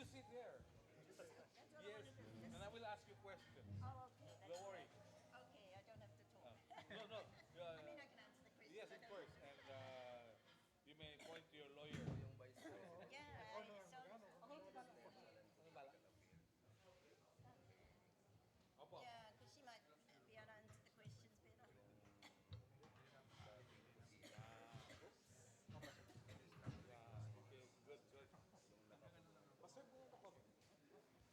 sit here. Yes, and I will ask you a question. Oh, okay. Don't worry. Okay, I don't have to talk. No, no. I mean, I can answer the question. Yes, of course. And you may point to your lawyer. Yeah, so, Opo. yeah, because she might be able to answer the questions better. Okay, good, good. Pasir mo na kami. Thank you.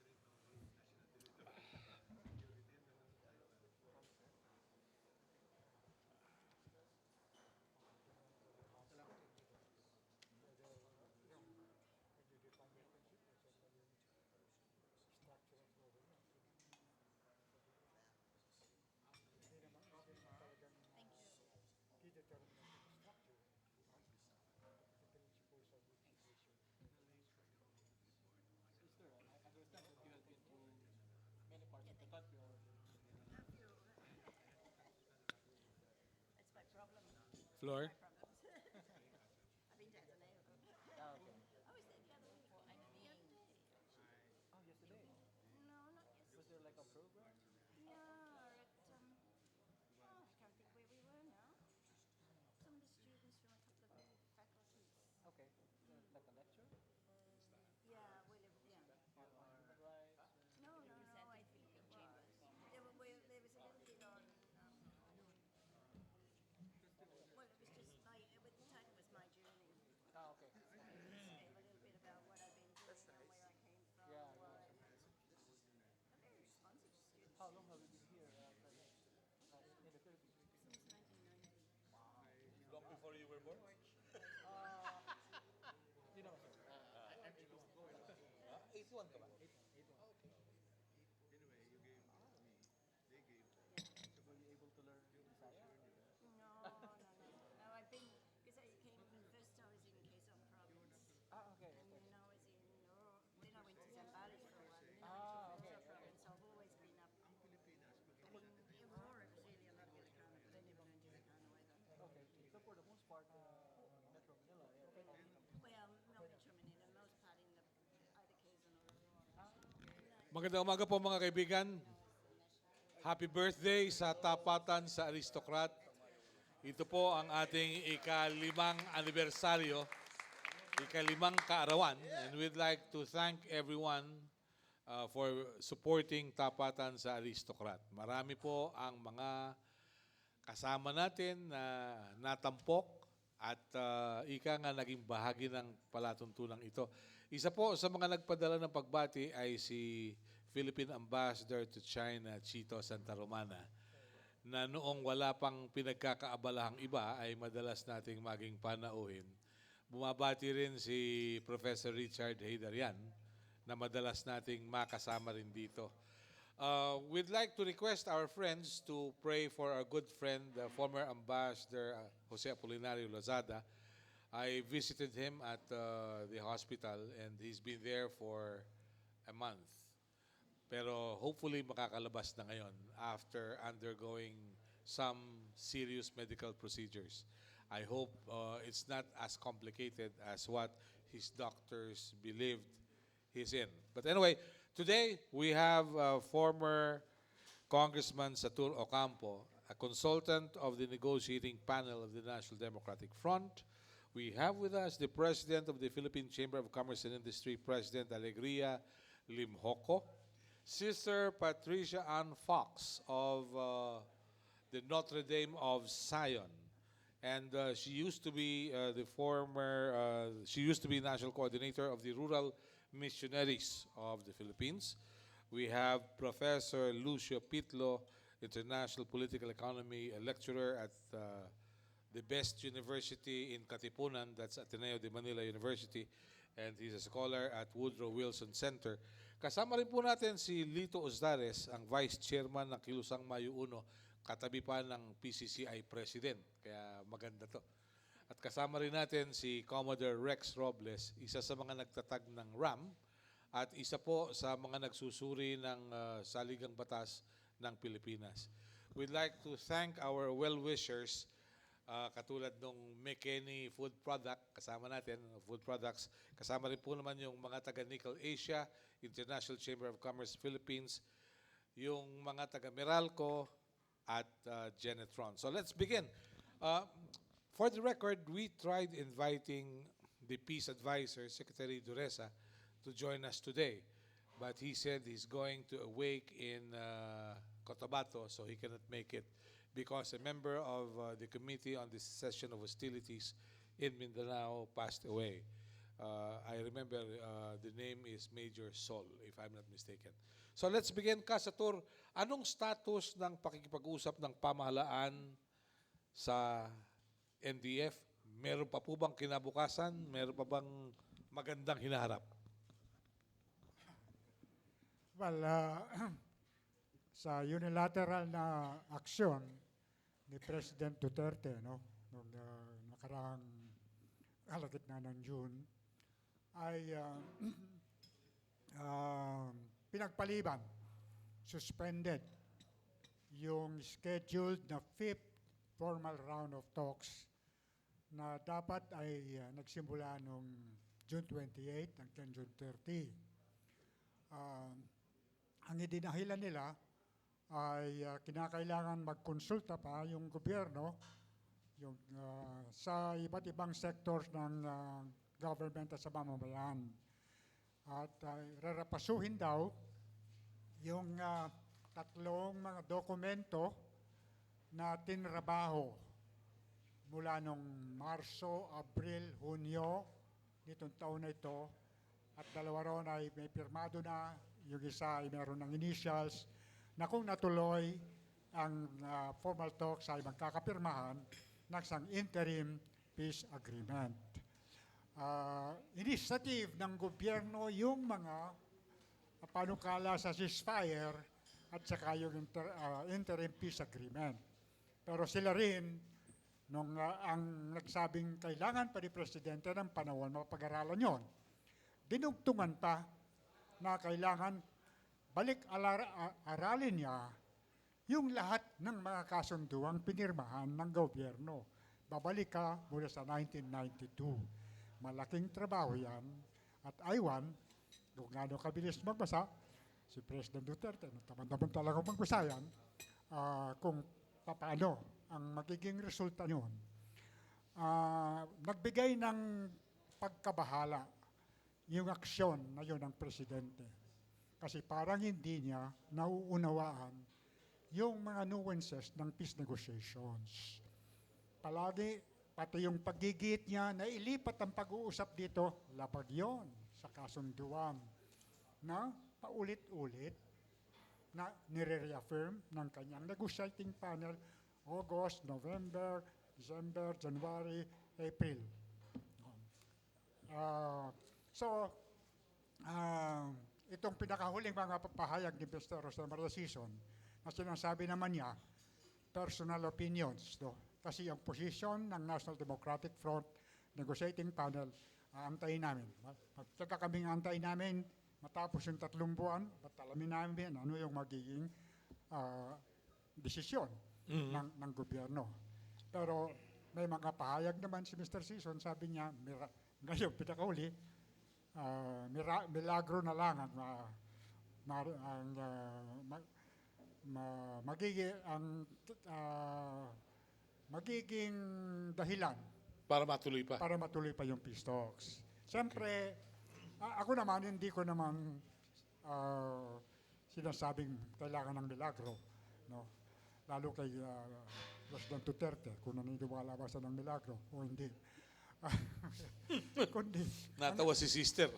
Sister, I understand that you have been to many parts of the country already. Have you? That's my problem. Floor. My problems. I've been there today. Ah, okay. I was there the other week. The other day. Oh, yesterday. No, not Was yesterday. there like a program? Yeah, at, oh, I can't think where we were now. Some of the students from a couple of the faculties. Okay. Like a lecture Yeah, well, yeah. on human rights? No, no, no. I think it was. There was a little bit on. Well, it was just my. The title was my journey. Ah, okay. Just gave a little bit about what I've been doing and where I came from. Yeah, Why. yeah. I'm very responsive students. How long have you been here in the Philippines? Since 1990. Long before you were born? Uh, you know, sir. I'm 81. 81 ka ba? 81. Okay. Were you able to learn Bisaya? No, no, no. No, I've been, because I came, first I was in Quezon province. Ah, okay. And then I was in, then I went to Zambales for a while. And then I Ah, went to okay, Quezon province. So I've always been up. I mean, Aurora was really a lot of Ilocano, but I never learned Ilocano either. Okay. So for the most part, Metro Manila, yeah. Well, not Metro Manila, most part in the, either Quezon or Aurora. Magandang umaga po mga kaibigan. Happy birthday sa Tapatan sa Aristocrat. Ito po ang ating ika-5 anibersaryo, ika-5 kaarawan. And we'd like to thank everyone for supporting Tapatan sa Aristocrat. Marami po ang mga kasama natin na natampok at ika nga naging bahagi ng palatuntunang ito. Isa po sa mga nagpadala ng pagbati ay si Philippine Ambassador to China, Chito Santa Romana, na noong wala pang pinagkakaabalahang iba ay madalas nating maging panauhin. Bumabati rin si Professor Richard Haydarian na madalas nating makasama rin dito. We'd like to request our friends to pray for our good friend, the former Ambassador Jose Apolinario Lozada. I visited him at the hospital and he's been there for a month. Pero hopefully makakalabas na ngayon after undergoing some serious medical procedures. I hope it's not as complicated as what his doctors believed he's in. But anyway, today we have former Congressman Satur Ocampo, a consultant of the negotiating panel of the National Democratic Front. We have with us the President of the Philippine Chamber of Commerce and Industry, President Alegria Limhoco. Sister Patricia Ann Fox of the Notre Dame of Zion. And she used to be she used to be National Coordinator of the Rural Missionaries of the Philippines. We have Professor Lucio Pitlo, International Political Economy, a lecturer at the best university in Katipunan, that's Ateneo de Manila University, and he's a scholar at Woodrow Wilson Center. Kasama rin po natin si Lito Osdares, ang Vice Chairman ng Kilusang Mayo 1, katabi pa ng PCCI President. Kaya maganda to. At kasama rin natin si Commodore Rex Robles, isa sa mga nagtatag ng RAM at isa po sa mga nagsusuri ng saligang batas ng Pilipinas. We'd like to thank our well-wishers katulad ng McKinney Food Product kasama natin, food products. Kasama rin po naman yung mga taga Nickel Asia, International Chamber of Commerce Philippines, yung mga taga Meralco, at Genetron. So let's begin. For the record, we tried inviting the Peace Advisor, Secretary Duresa, to join us today. But he said he's going to awake in Cotabato, so he cannot make it because a member of the Committee on the Cessation of Hostilities in Mindanao passed away. I remember the name is Major Sol, if I'm not mistaken. So let's begin. Kasatur, anong status ng pakikipag-usap ng pamahalaan sa NDF? Meron pa po bang kinabukasan? Meron pa bang magandang hinaharap? Well, sa unilateral na aksyon ni President Duterte, no, nung nakaraang kalagitnaan ng June, ay pinagpaliban, suspended yung scheduled na fifth formal round of talks na dapat ay nagsimula noong June 28 hanggang June 30. Ang idinahilan nila ay kinakailangan magkonsulta pa yung gobyerno yung, sa iba't ibang sectors ng government at sa mamamayan. At rarapasuhin daw yung tatlong mga dokumento na tinrabaho mula nung Marso, Abril, Hunyo nitong taon na ito. At dalawa ron ay may pirmado na, yung isa ay meron ng initials, na kung natuloy ang formal talks ay magkakapirmahan ng isang interim peace agreement. Initiative ng gobyerno yung mga panukala sa ceasefire at saka yung interim peace agreement. Pero sila rin, nung ang nagsabing kailangan pa ni Presidente ng panahon, mapag-aralan yon, dinugtungan pa na kailangan aralin niya yung lahat ng mga kasunduang pinirmahan ng gobyerno. Babalik ka mula sa 1992. Malaking trabaho yan. At aywan, kung gano'ng kabilis magbasa, si President Duterte, tamad-tamad talaga magbasa yan, kung paano ang magiging resulta nyon. Nagbigay ng pagkabahala yung aksyon na yun ng Presidente. Kasi parang hindi niya nauunawaan yung mga nuances ng peace negotiations. Palagi, pati yung paggigit niya na ilipat ang pag-uusap dito, labag yun sa kasunduan na paulit-ulit na nire-reaffirm ng kanyang negotiating panel August, November, December, January, April. Itong pinakahuling mga papahayag ni Mr. Jose Marlasison na sinasabi naman niya, personal opinions. No? Kasi ang posisyon ng National Democratic Front Negotiating Panel, aantayin namin. Magtaka kaming aantayin namin matapos yung 3 buwan, at alamin namin ano yung magiging desisyon ng gobyerno. Pero may mga pahayag naman si Mr. Sison, sabi niya, ngayon pinakauli, milagro na lang magiging dahilan Para matuloy pa. Yung peace talks. Siyempre, ako naman, hindi ko naman sinasabing kailangan ng milagro. No? Lalo kay President Duterte, kung naniniwala ba siya ng milagro o hindi. Kundi, Natawa si sister.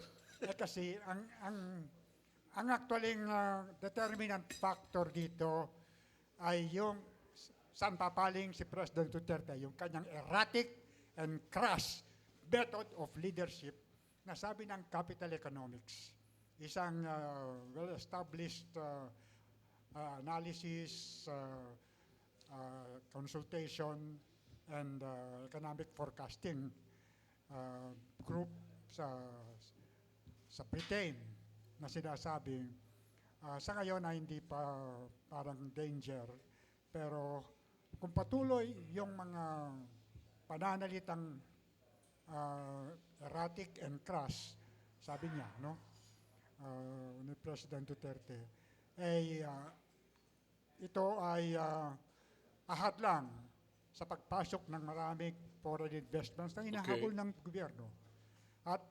kasi ang actualing determinant factor dito ay yung saan papaling si President Duterte, yung kanyang erratic and crass method of leadership na sabi ng capital economics. Isang well-established analysis, consultation, and economic forecasting group sa Britain na sinasabing sa ngayon ay hindi pa parang danger, pero kung patuloy yung mga pananalitang erratic and crass, sabi niya, no? Ni President Duterte, ito ay ahad lang sa pagpasok ng maraming foreign investments na hinahabol ng gobyerno. At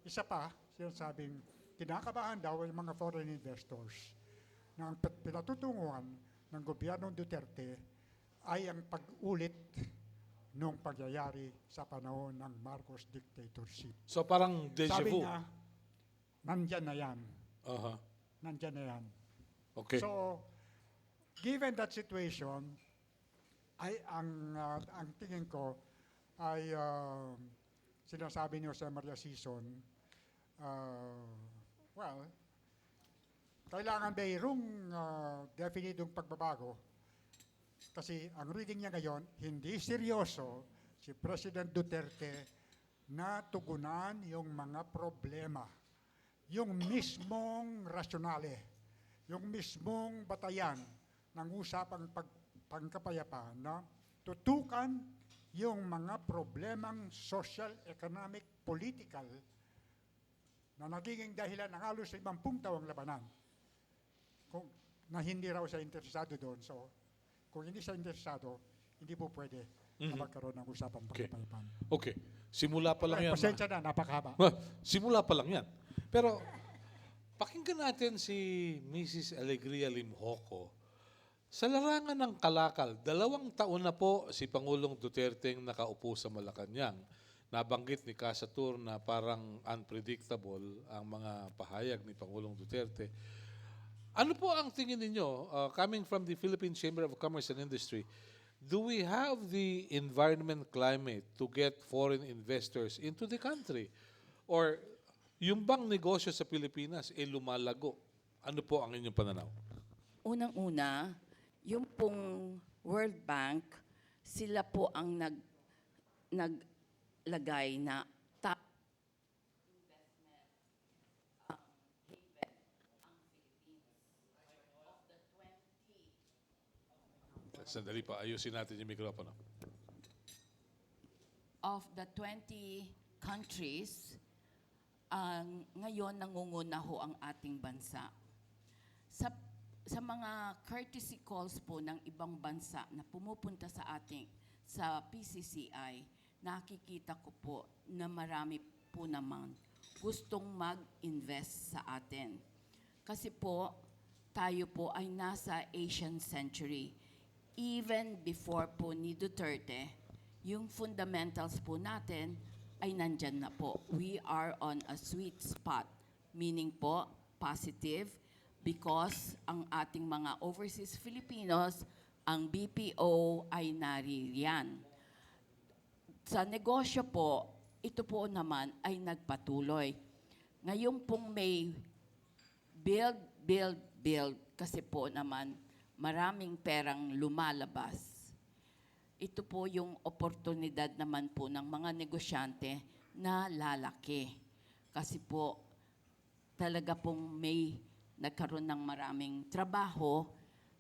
isa pa, sinasabing kinakabahan daw yung mga foreign investors na ang pinatutunguhan ng gobyernong Duterte ay ang pag-ulit nung pagyayari sa panahon ng Marcos dictatorship. So parang deja Sabi vu. niya, nandyan na yan. Aha. Nandyan na yan. Okay. So, given that situation, ang tingin ko ay sinasabi ni Jose Maria Sison, well, kailangan mayroong definitong pagbabago kasi ang reading niya ngayon, hindi seryoso si President Duterte na tugunan yung mga problema, yung mismong rasyonale, yung mismong batayan ng usapang pangkapayapaan na tutukan yung mga problemang social, economic, political na nagiging dahilan ng halos 50 taong labanan. Na hindi raw siya interesado doon. So, kung hindi siya interesado, hindi po pwede na magkaroon ng usapang pangkapayapaan. Okay. Simula pa lang yan. Pasensya na, napakahaba. Simula pa lang yan. Pero pakinggan natin si Mrs. Alegria Limhoco. Sa larangan ng kalakal, 2 taon na po si Pangulong Duterte nakaupo sa Malacanang. Nabanggit ni Casatur na parang unpredictable ang mga pahayag ni Pangulong Duterte. Ano po ang tingin ninyo, coming from the Philippine Chamber of Commerce and Industry, do we have the environment climate to get foreign investors into the country? Or yung bang negosyo sa Pilipinas ay lumalago? Ano po ang inyong pananaw? Unang-una, yung pong World Bank, sila po ang naglagay na top investment haven ang Philippines. Of the 20 Sandali pa, ayusin natin yung mikropono. of the 20 countries, ngayon nangunguna ho ang ating bansa. Sa mga courtesy calls po ng ibang bansa na pumupunta sa PCCI, nakikita ko po na marami po naman gustong mag-invest sa atin. Kasi po, tayo po ay nasa Asian century. Even before po ni Duterte, yung fundamentals po natin ay nandyan na po. We are on a sweet spot, meaning po positive, because ang ating mga overseas Filipinos, ang BPO ay naririyan. Sa negosyo po, ito po naman ay nagpatuloy. Ngayon pong may build, kasi po naman maraming perang lumalabas. Ito po yung oportunidad naman po ng mga negosyante na lalaki. Kasi po talaga pong may nagkaroon ng maraming trabaho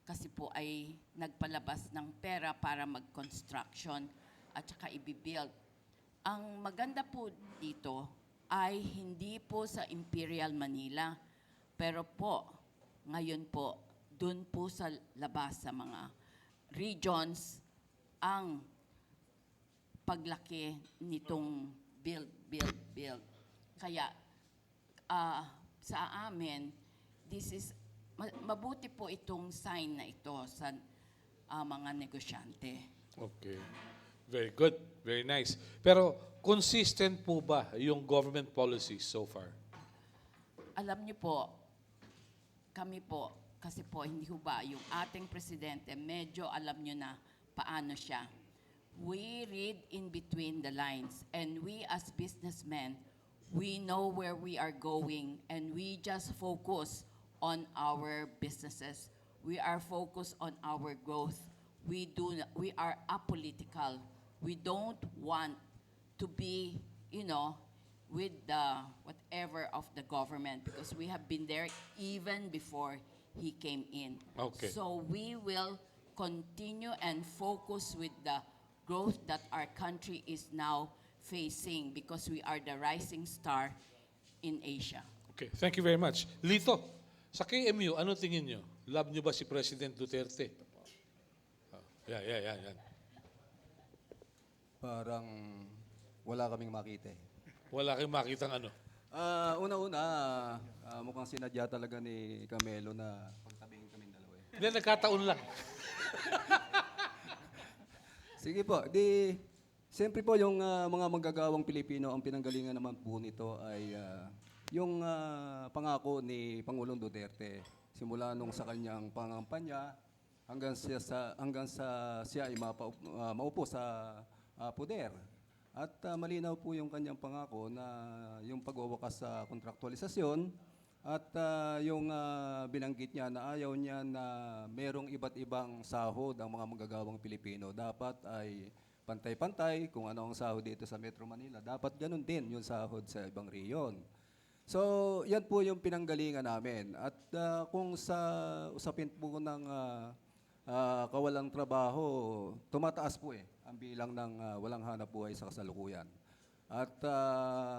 kasi po ay nagpalabas ng pera para mag-construction at saka i-build. Ang maganda po dito ay hindi po sa Imperial Manila, pero po, ngayon po, dun po sa labas sa mga regions ang paglaki nitong build. Kaya sa amin, this is mabuti po itong sign na ito sa mga negosyante. Okay. Very good. Very nice. Pero consistent po ba yung government policies so far? Alam niyo po, kami po, kasi po hindi ho ba, yung ating presidente, medyo alam niyo na paano siya. We read in between the lines, and we as businessmen, we know where we are going, and we just focus on our businesses. We are focused on our growth. We are apolitical. We don't want to be, with the whatever of the government, because we have been there even before he came in. Okay. So we will continue and focus with the growth that our country is now facing because we are the rising star in Asia. Okay, thank you very much. Lito, sa KMU, ano tingin nyo? Love nyo ba si President Duterte? Yan. Parang wala kaming makita eh. Wala kayong makitang ano. Una-una, mukhang sinadya talaga ni Camelo na pagtabihin kaming dalawa eh. Hindi, nagkataon lang. Sige po, siyempre po yung mga manggagawang Pilipino, ang pinanggalingan naman po nito ay yung pangako ni Pangulong Duterte. Simula nung sa kanyang pangampanya hanggang siya ay maupo sa poder. At malinaw po yung kanyang pangako na yung pagwawakas sa kontraktualisasyon at yung binanggit niya na ayaw niya na merong iba't ibang sahod ang mga manggagawang Pilipino. Dapat ay pantay-pantay kung ano ang sahod dito sa Metro Manila. Dapat ganun din yung sahod sa ibang rehiyon. So, yan po yung pinanggalingan namin. At kung sa usapin po ng kawalang trabaho, tumataas po ang bilang ng walang hanap buhay sa kasalukuyan. At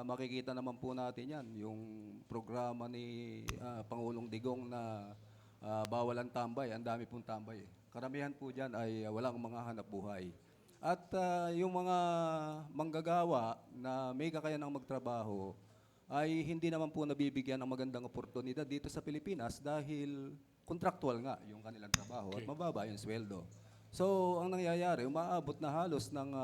makikita naman po natin yan, yung programa ni Pangulong Digong na bawal ang tambay, ang dami pong tambay. Karamihan po dyan ay walang mga hanap buhay. At yung mga manggagawa na may kakayanang magtrabaho, ay hindi naman po nabibigyan ng magandang oportunidad dito sa Pilipinas dahil kontraktual nga yung kanilang trabaho at mababa yung sweldo. So, ang nangyayari, umaabot na halos ng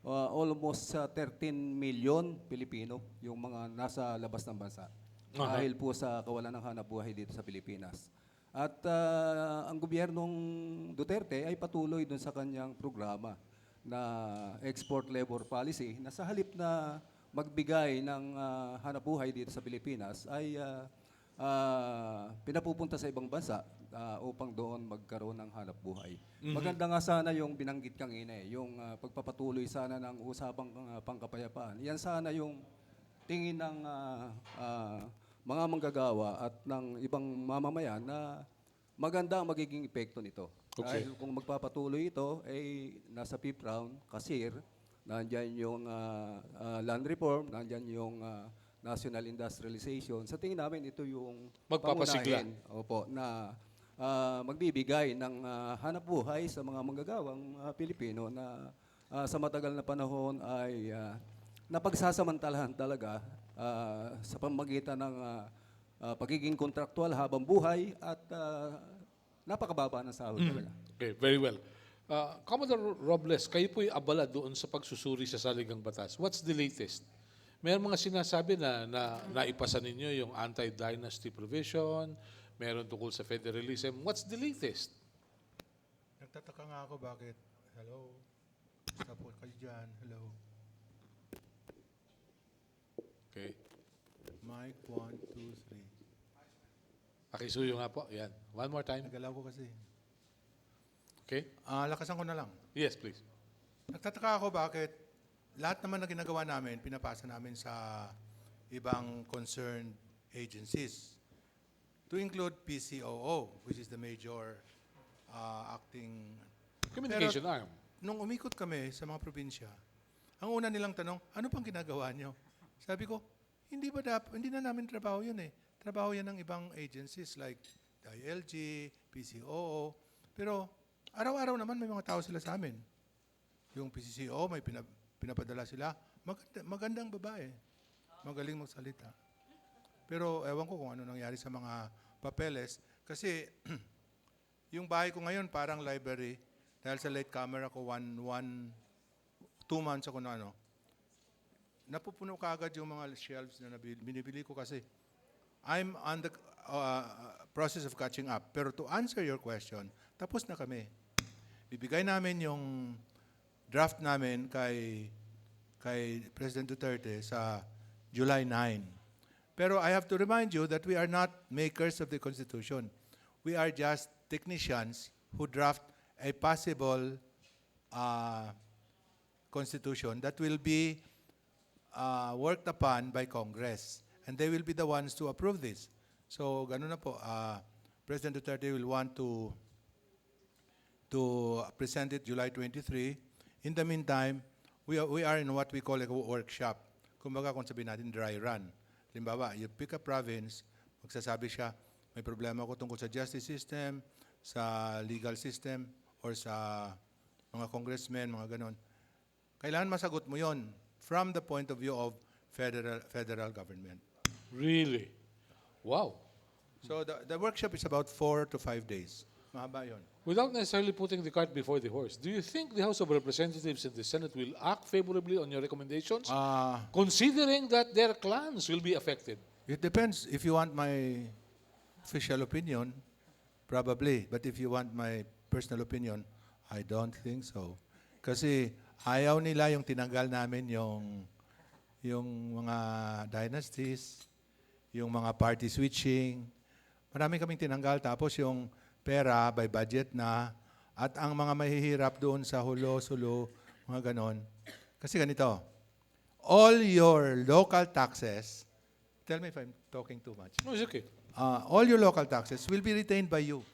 almost 13 million Pilipino yung mga nasa labas ng bansa. Dahil po sa kawalan ng hanap buhay dito sa Pilipinas. At ang gobyernong Duterte ay patuloy dun sa kanyang programa na export labor policy na sa halip na magbigay ng hanap buhay dito sa Pilipinas ay pinapupunta sa ibang bansa upang doon magkaroon ng hanap buhay. Maganda nga sana yung binanggit kanina yung pagpapatuloy sana ng usapang pangkapayapaan. Yan sana yung tingin ng mga manggagawa at ng ibang mamamayan na maganda ang magiging epekto nito. Okay. Dahil kung magpapatuloy ito, nasa fifth round, kasir, nandyan yung land reform, nandyan yung national industrialization. Sa tingin namin, ito yung Magpapasigla. pangunahin, opo, na magbibigay ng hanap buhay sa mga manggagawang Pilipino na sa matagal na panahon ay napagsasamantalahan talaga sa pamagitan ng pagiging kontraktual habang buhay at napakababa ng sahod talaga. Okay, very well. Commodore Robles, kayo po'y abala doon sa pagsusuri sa saligang batas. What's the latest? Meron mga sinasabi na naipasa ninyo yung anti-dynasty provision, meron tungkol sa federalism. What's the latest? Nagtataka nga ako bakit, hello, basta po kayo dyan, hello. Okay. Mic, 1, 2, 3. Pakisuyo nga po. Yan. One more time. Nagalaw ko kasi. Okay? Lakasan ko na lang. Yes, please. Nagtataka ako bakit lahat naman na ginagawa namin, pinapasa namin sa ibang concerned agencies. To include PCOO, which is the major acting... Communication arm. Nung umikot kami sa mga probinsya, ang una nilang tanong, ano pang ginagawa nyo? Sabi ko, hindi na namin trabaho yun eh. Trabaho yan ng ibang agencies like ILG, PCOO. Pero araw-araw naman may mga tao sila sa amin. Yung PCCO, may pinapadala sila. Magandang babae. Magaling magsalita. Pero ewan ko kung ano nangyari sa mga papeles. Kasi yung bahay ko ngayon parang library. Dahil sa late camera ko, 2 months ako na napupuno kaagad yung mga shelves na binibili ko kasi I'm on the process of catching up. Pero to answer your question, tapos na kami. Bibigay namin yung draft namin kay President Duterte sa July 9. Pero I have to remind you that we are not makers of the Constitution. We are just technicians who draft a possible Constitution that will be worked upon by Congress. And they will be the ones to approve this. So, ganun na po. President Duterte will want to present it July 23. In the meantime, we are in what we call a workshop. Kumbaga kung sabihin natin dry run. Halimbawa, you pick a province, magsasabi siya, may problema ko tungkol sa justice system, sa legal system, or sa mga congressmen, mga ganon. Kailangan masagot mo yon from the point of view of federal government. Really? Wow. So the workshop is about 4 to 5 days. Mahaba yun. Without necessarily putting the cart before the horse, do you think the House of Representatives and the Senate will act favorably on your recommendations, considering that their clans will be affected? It depends. If you want my official opinion, probably. But if you want my personal opinion, I don't think so. Kasi ayaw nila yung tinanggal namin yung mga dynasties, yung mga party switching. Marami kaming tinanggal. Tapos yung pera by budget na at ang mga mahihirap doon sa hulo-sulo, mga ganon. Kasi ganito, all your local taxes, tell me if I'm talking too much. No, it's okay. All your local taxes will be retained by you.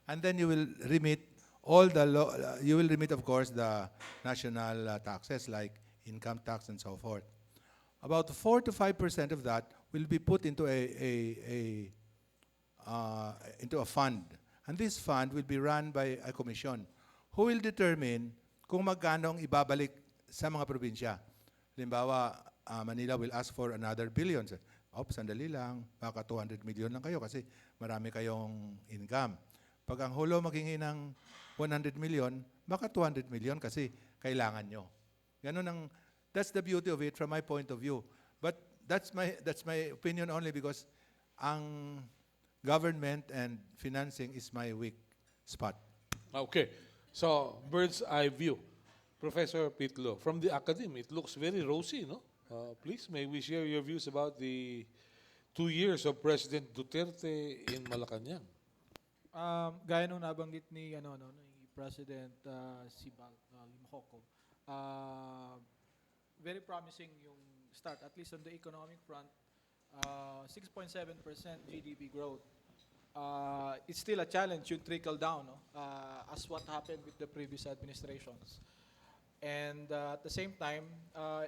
And then you will remit you will remit, of course, the national taxes like income tax and so forth. About 4 to 5% of that will be put into into a fund. And this fund will be run by a commission who will determine kung magkano ang ibabalik sa mga probinsya. Halimbawa, Manila will ask for another billion. Sandali lang, baka 200 million lang kayo kasi marami kayong income. Pag ang hulo maghingi ng 100 million, baka 200 million kasi kailangan nyo. That's the beauty of it from my point of view. But that's my opinion only because ang government and financing is my weak spot. Okay. So, bird's eye view. Professor Pitlo, from the academy, it looks very rosy, no? Please, may we share your views about the 2 years of President Duterte in Malacanang? Gaya nung nabanggit ni ni President Sibal Limhoco, very promising yung start, at least on the economic front. 6.7% GDP growth. It's still a challenge yung trickle down, as what happened with the previous administrations. And at the same time,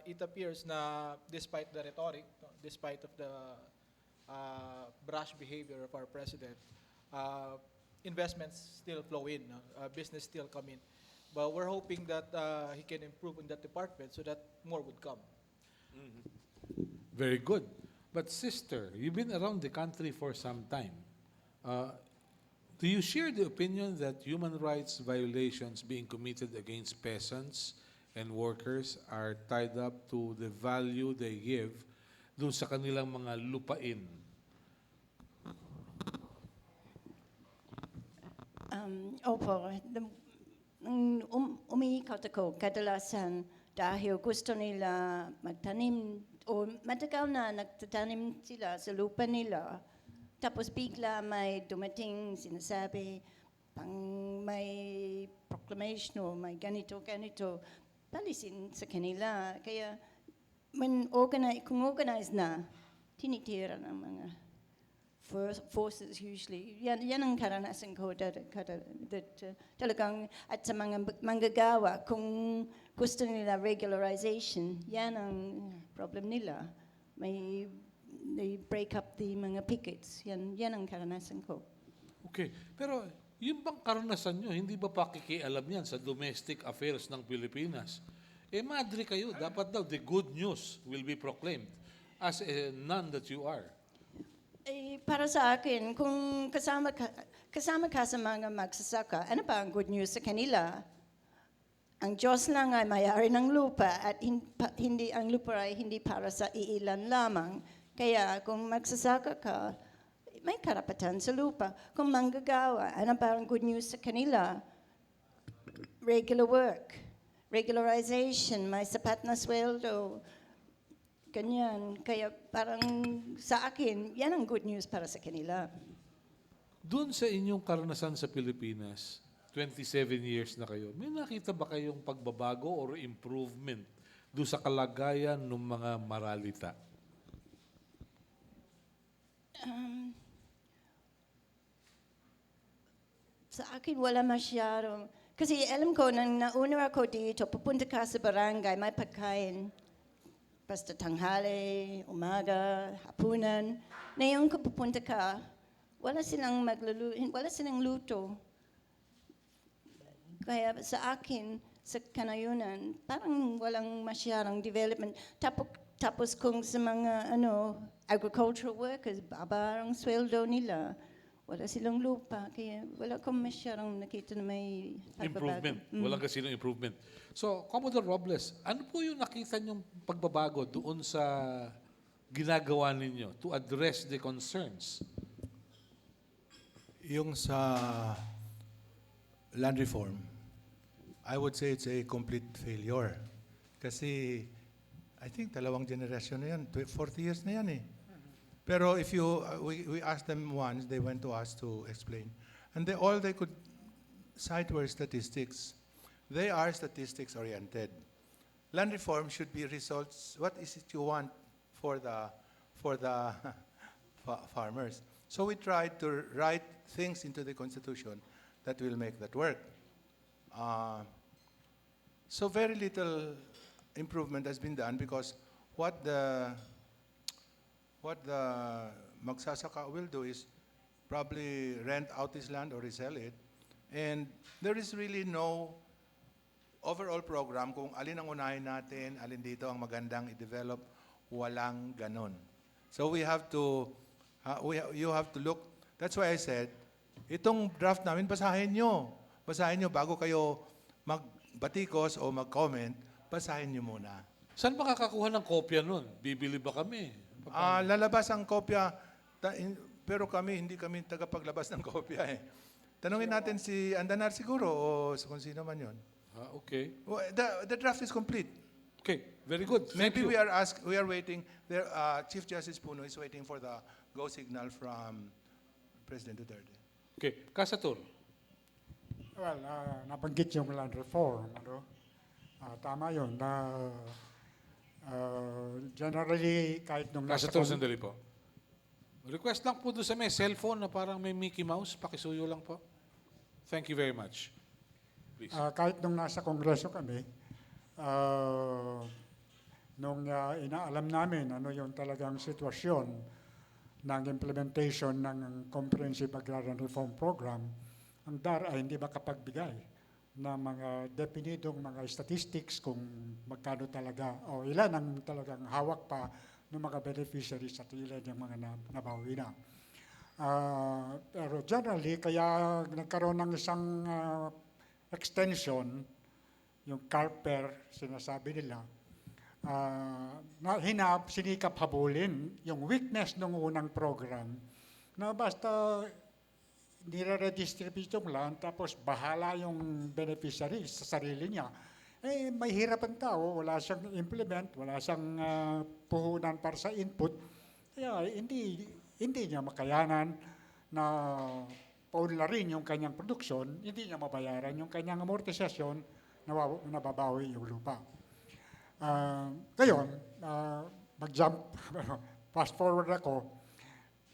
it appears na despite the rhetoric, despite of the brash behavior of our president, investments still flow in, business still come in. But we're hoping that he can improve in that department so that more would come. Very good. But sister, you've been around the country for some time. Do you share the opinion that human rights violations being committed against peasants and workers are tied up to the value they give dun sa kanilang mga lupain? Opo, umiikot ako kadalasan dahil gusto nila magtanim o matagal na nagtatanim sila sa lupa nila. Tapos bigla may dumating sinasabi, pang may proclamation o may ganito, palisin sa kanila. Kaya kung organized na, tinitira ng mga forces usually. Yan ang karanasan ko talagang at sa mga manggagawa, kung gusto nila regularization, yan ang problem nila. They break up the mga pickets. Yan ang karanasan ko. Okay. Pero yung bang karanasan nyo, hindi ba pakikialam yan sa domestic affairs ng Pilipinas? Madre kayo, dapat daw the good news will be proclaimed as a nun that you are. Para sa akin, kung kasama ka sa mga magsasaka, ano pa ang good news sa kanila? Ang Diyos lang ay may-ari ng lupa at hindi ang lupa ay hindi para sa iilan lamang. Kaya kung magsasaka ka, may karapatan sa lupa. Kung manggagawa, ano pa ang good news sa kanila? Regular work, regularization, may sapat na sweldo, ganyan. Kaya parang sa akin, yan ang good news para sa kanila. Doon sa inyong karanasan sa Pilipinas, 27 years na kayo, may nakita ba kayong pagbabago or improvement doon sa kalagayan ng mga maralita? Sa akin, wala masyadong. Kasi alam ko, nang nauna ako dito, pupunta ka sa barangay, may pagkain. Basta tanghali, umaga, hapunan. Ngayon kung pupunta ka, wala silang luto. Kaya sa akin, sa kanayunan, parang walang masyadong development. Tapos kung sa mga agricultural workers, baba ang sweldo nila. Wala silang lupa, kaya wala akong masyadong nakita na may pagbabago. Improvement. Walang kasinong improvement. So, Commodore Robles, ano po yung nakita niyong pagbabago doon sa ginagawa ninyo to address the concerns? Yung sa land reform, I would say it's a complete failure. Kasi I think dalawang generasyon na yan, 40 years na yan eh. Pero if you, we asked them once, they went to us to explain. And all they could cite were statistics. They are statistics oriented. Land reform should be results. What is it you want for the farmers? So we tried to write things into the Constitution that will make that work. So very little improvement has been done because what the magsasaka will do is probably rent out his land or resell it. And there is really no overall program kung alin ang unahin natin, alin dito ang magandang i-develop, walang ganon. So we have to, you have to look, that's why I said, itong draft namin, basahin nyo. Basahin nyo bago kayo magbatikos o mag-comment, basahin nyo muna. Saan makakakuha ng kopya nun? Bibili ba kami? Lalabas ang kopya, pero hindi kami tagapaglabas ng kopya eh. Tanungin natin si Andanar siguro o kung sino man yun. Okay. Well, the draft is complete. Okay, very good. Thank Maybe you. we are waiting. Chief Justice Puno is waiting for the go signal from President Duterte. Okay, Kasatur. Well, nabanggit yung land reform. Tama yun. Generally, kahit nung Kasatur, sandali po. Request lang po doon sa may cellphone na parang may Mickey Mouse. Pakisuyo lang po. Thank you very much. Please. kahit nung nasa Kongreso kami, nung inaalam namin ano yung talagang sitwasyon ng implementation ng Comprehensive Agrarian Reform Program, ang DAR ay hindi makapagbigay ng mga definidong mga statistics kung magkano talaga o ilan ang talagang hawak pa ng mga beneficiaries at ilan yung mga nabawi na. Pero generally, kaya nagkaroon ng isang extension, yung CARPER, sinasabi nila, sinikap habulin yung weakness ng unang program na basta nire-redistribute yung land tapos bahala yung beneficiary sa sarili niya. Eh, may hirap ang tao, wala siyang implement, wala siyang puhunan para sa input. Kaya hindi niya makayanan na paunlarin yung kanyang produksyon, hindi niya mabayaran yung kanyang amortisasyon na nababawi yung lupa. Ngayon, mag-jump, fast forward ako,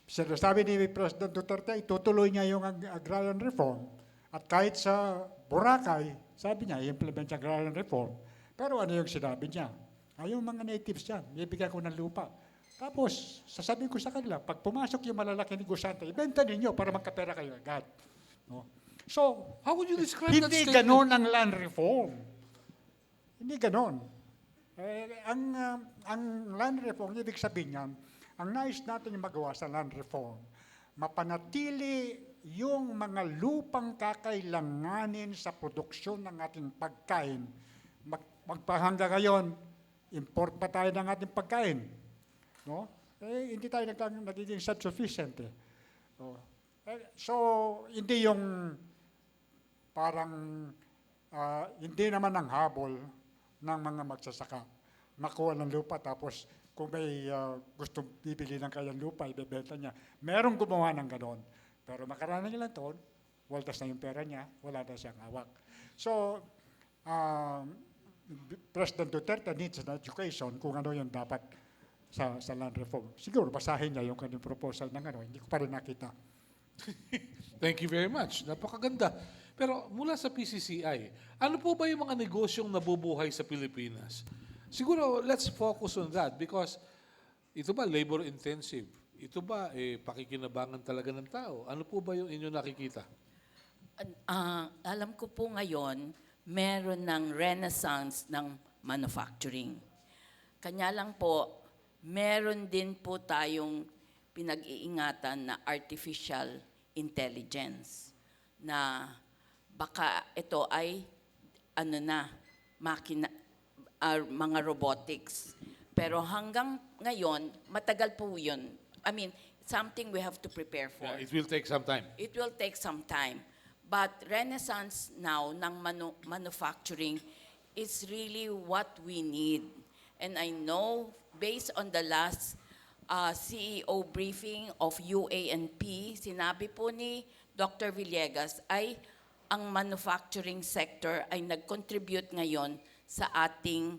sinasabi ni President Duterte, itutuloy niya yung agrarian reform. At kahit sa Boracay, sabi niya, i-implement yung agrarian reform. Pero ano yung sinabi niya? Yung mga natives yan, bibigyan ko ng lupa. Tapos, sasabihin ko sa kanila, pag pumasok yung malalaki negosyante, ibenta ninyo para magkapera kayo agad. No? So, How would you describe that hindi statement? ganon ang land reform. Hindi ganon. Ang land reform, ibig sabihin niyan, ang nais natin yung magawa sa land reform, mapanatili yung mga lupang kakailanganin sa produksyon ng ating pagkain. Magpahangga ngayon, import pa tayo ng ating pagkain. No? Hindi tayo nagiging self-sufficient. So, hindi yung parang, hindi naman ang habol ng mga magsasaka. Makuha ng lupa tapos kung may gusto bibili ng kanyang lupa, ibebenta niya. Merong gumawa ng ganon. Pero makaraan ng ilang taon, waldas na yung pera niya, wala na siyang hawak. So, President Duterte needs an education kung ano yung dapat sa land reform. Siguro, basahin niya yung kanyang proposal ng ano, hindi ko pa rin nakita. Thank you very much. Napakaganda. Pero mula sa PCCI, ano po ba yung mga negosyong nabubuhay sa Pilipinas? Siguro, let's focus on that because ito ba labor intensive? Ito ba pakikinabangan talaga ng tao? Ano po ba yung inyo nakikita? Alam ko po ngayon, meron ng renaissance ng manufacturing. Kanya lang po, meron din po tayong pinag-iingatan na artificial intelligence na baka ito ay makina, mga robotics. Pero hanggang ngayon, matagal po yun. I mean, something we have to prepare for. Yeah, it will take some time. It will take some time. But renaissance now ng manufacturing is really what we need. And I know, based on the last CEO briefing of UANP, sinabi po ni Dr. Villegas ay ang manufacturing sector ay nag-contribute ngayon sa ating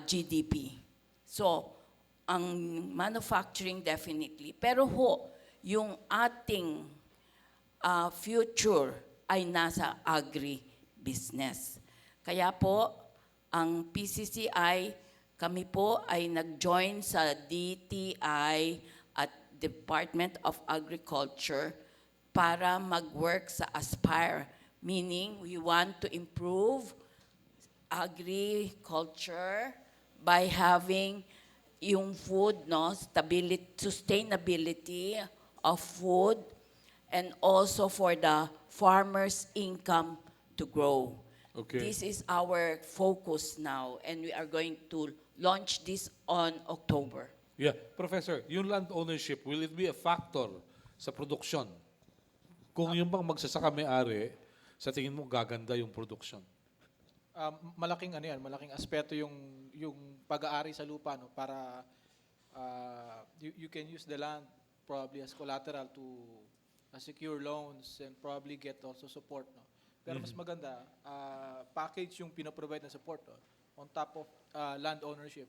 GDP. So, ang manufacturing definitely. Pero yung ating future ay nasa agri-business. Kaya po, ang PCCI, kami po ay nag-join sa DTI at Department of Agriculture para mag-work sa Aspire. Meaning, we want to improve agriculture by having yung food, sustainability of food, and also for the farmers' income to grow. Okay. This is our focus now, and we are going to launch this on October. Yeah. Professor, yung land ownership, will it be a factor sa produksyon? Kung yung bang magsasaka may-ari, sa tingin mo gaganda yung production? Malaking malaking aspeto yung pag-aari sa lupa, no, para you can use the land probably as collateral to secure loans and probably get also support, no. Pero mas maganda package yung pinoprovide na support, no, on top of land ownership.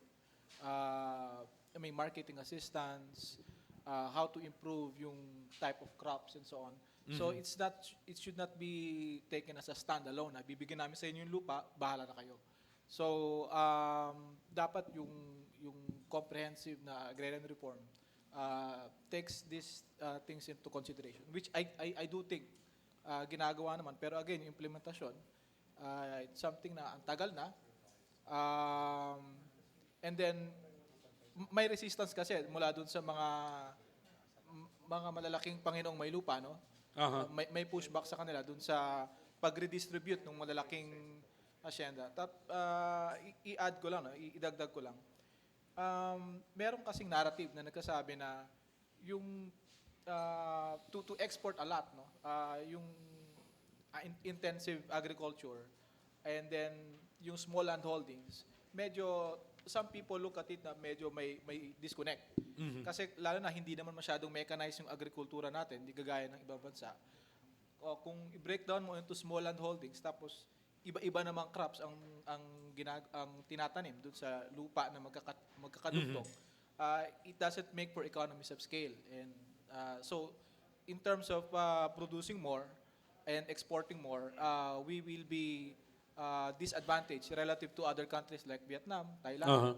Marketing assistance, how to improve yung type of crops and so on. So it should not be taken as a standalone. Bibigyan namin sa inyo yung lupa, bahala na kayo. So dapat yung comprehensive na agrarian reform takes these things into consideration, which I do think ginagawa naman. Pero again, yung implementasyon, it's something na ang tagal na. And then may resistance kasi mula dun sa mga malalaking Panginoong may lupa, no? May pushback sa kanila dun sa pag-redistribute ng malalaking asyenda. I-add ko lang, no? Idagdag ko lang. Meron kasing narrative na nagkasabi na yung to export a lot, no? Yung intensive agriculture and then yung small land holdings, medyo some people look at it na medyo may disconnect. Kasi lalo na hindi naman masyadong mechanized yung agrikultura natin, hindi kagaya ng ibang bansa. Kung i-breakdown mo into small land holdings, tapos iba-iba namang crops ang tinatanim doon sa lupa na magkakadugtong, it doesn't make for economies of scale. And so, in terms of producing more and exporting more, we will be disadvantage relative to other countries like Vietnam, Thailand.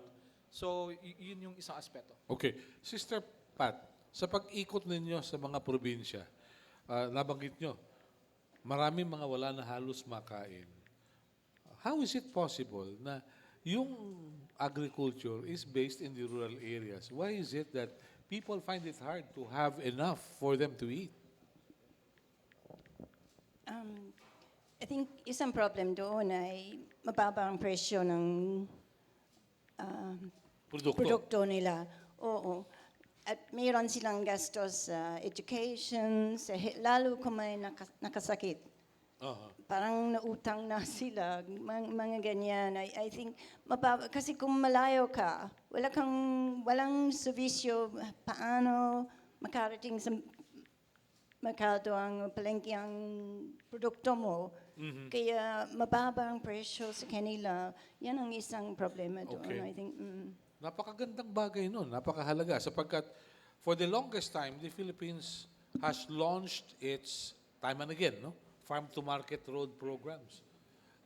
So, yun yung isang aspeto. Okay. Sister Pat, sa pag-ikot ninyo sa mga probinsya, nabanggit nyo, maraming mga wala na halos makain. How is it possible na yung agriculture is based in the rural areas? Why is it that people find it hard to have enough for them to eat? I think isang problem doon ay mababa ang presyo ng produkto nila. Oo. At mayroon silang gastos sa education, lalo kung may nakasakit. Parang nautang na sila, mga ganyan. I think, mababa, kasi kung malayo ka, walang servisyo, paano makarating sa merkado ang palengke ang produkto mo. Kaya mababa ang presyo sa kanila. Yan ang isang problema doon. Okay. I think, Napakagandang bagay nun, napakahalaga sapagkat for the longest time, the Philippines has launched its, time and again, no? farm-to-market road programs.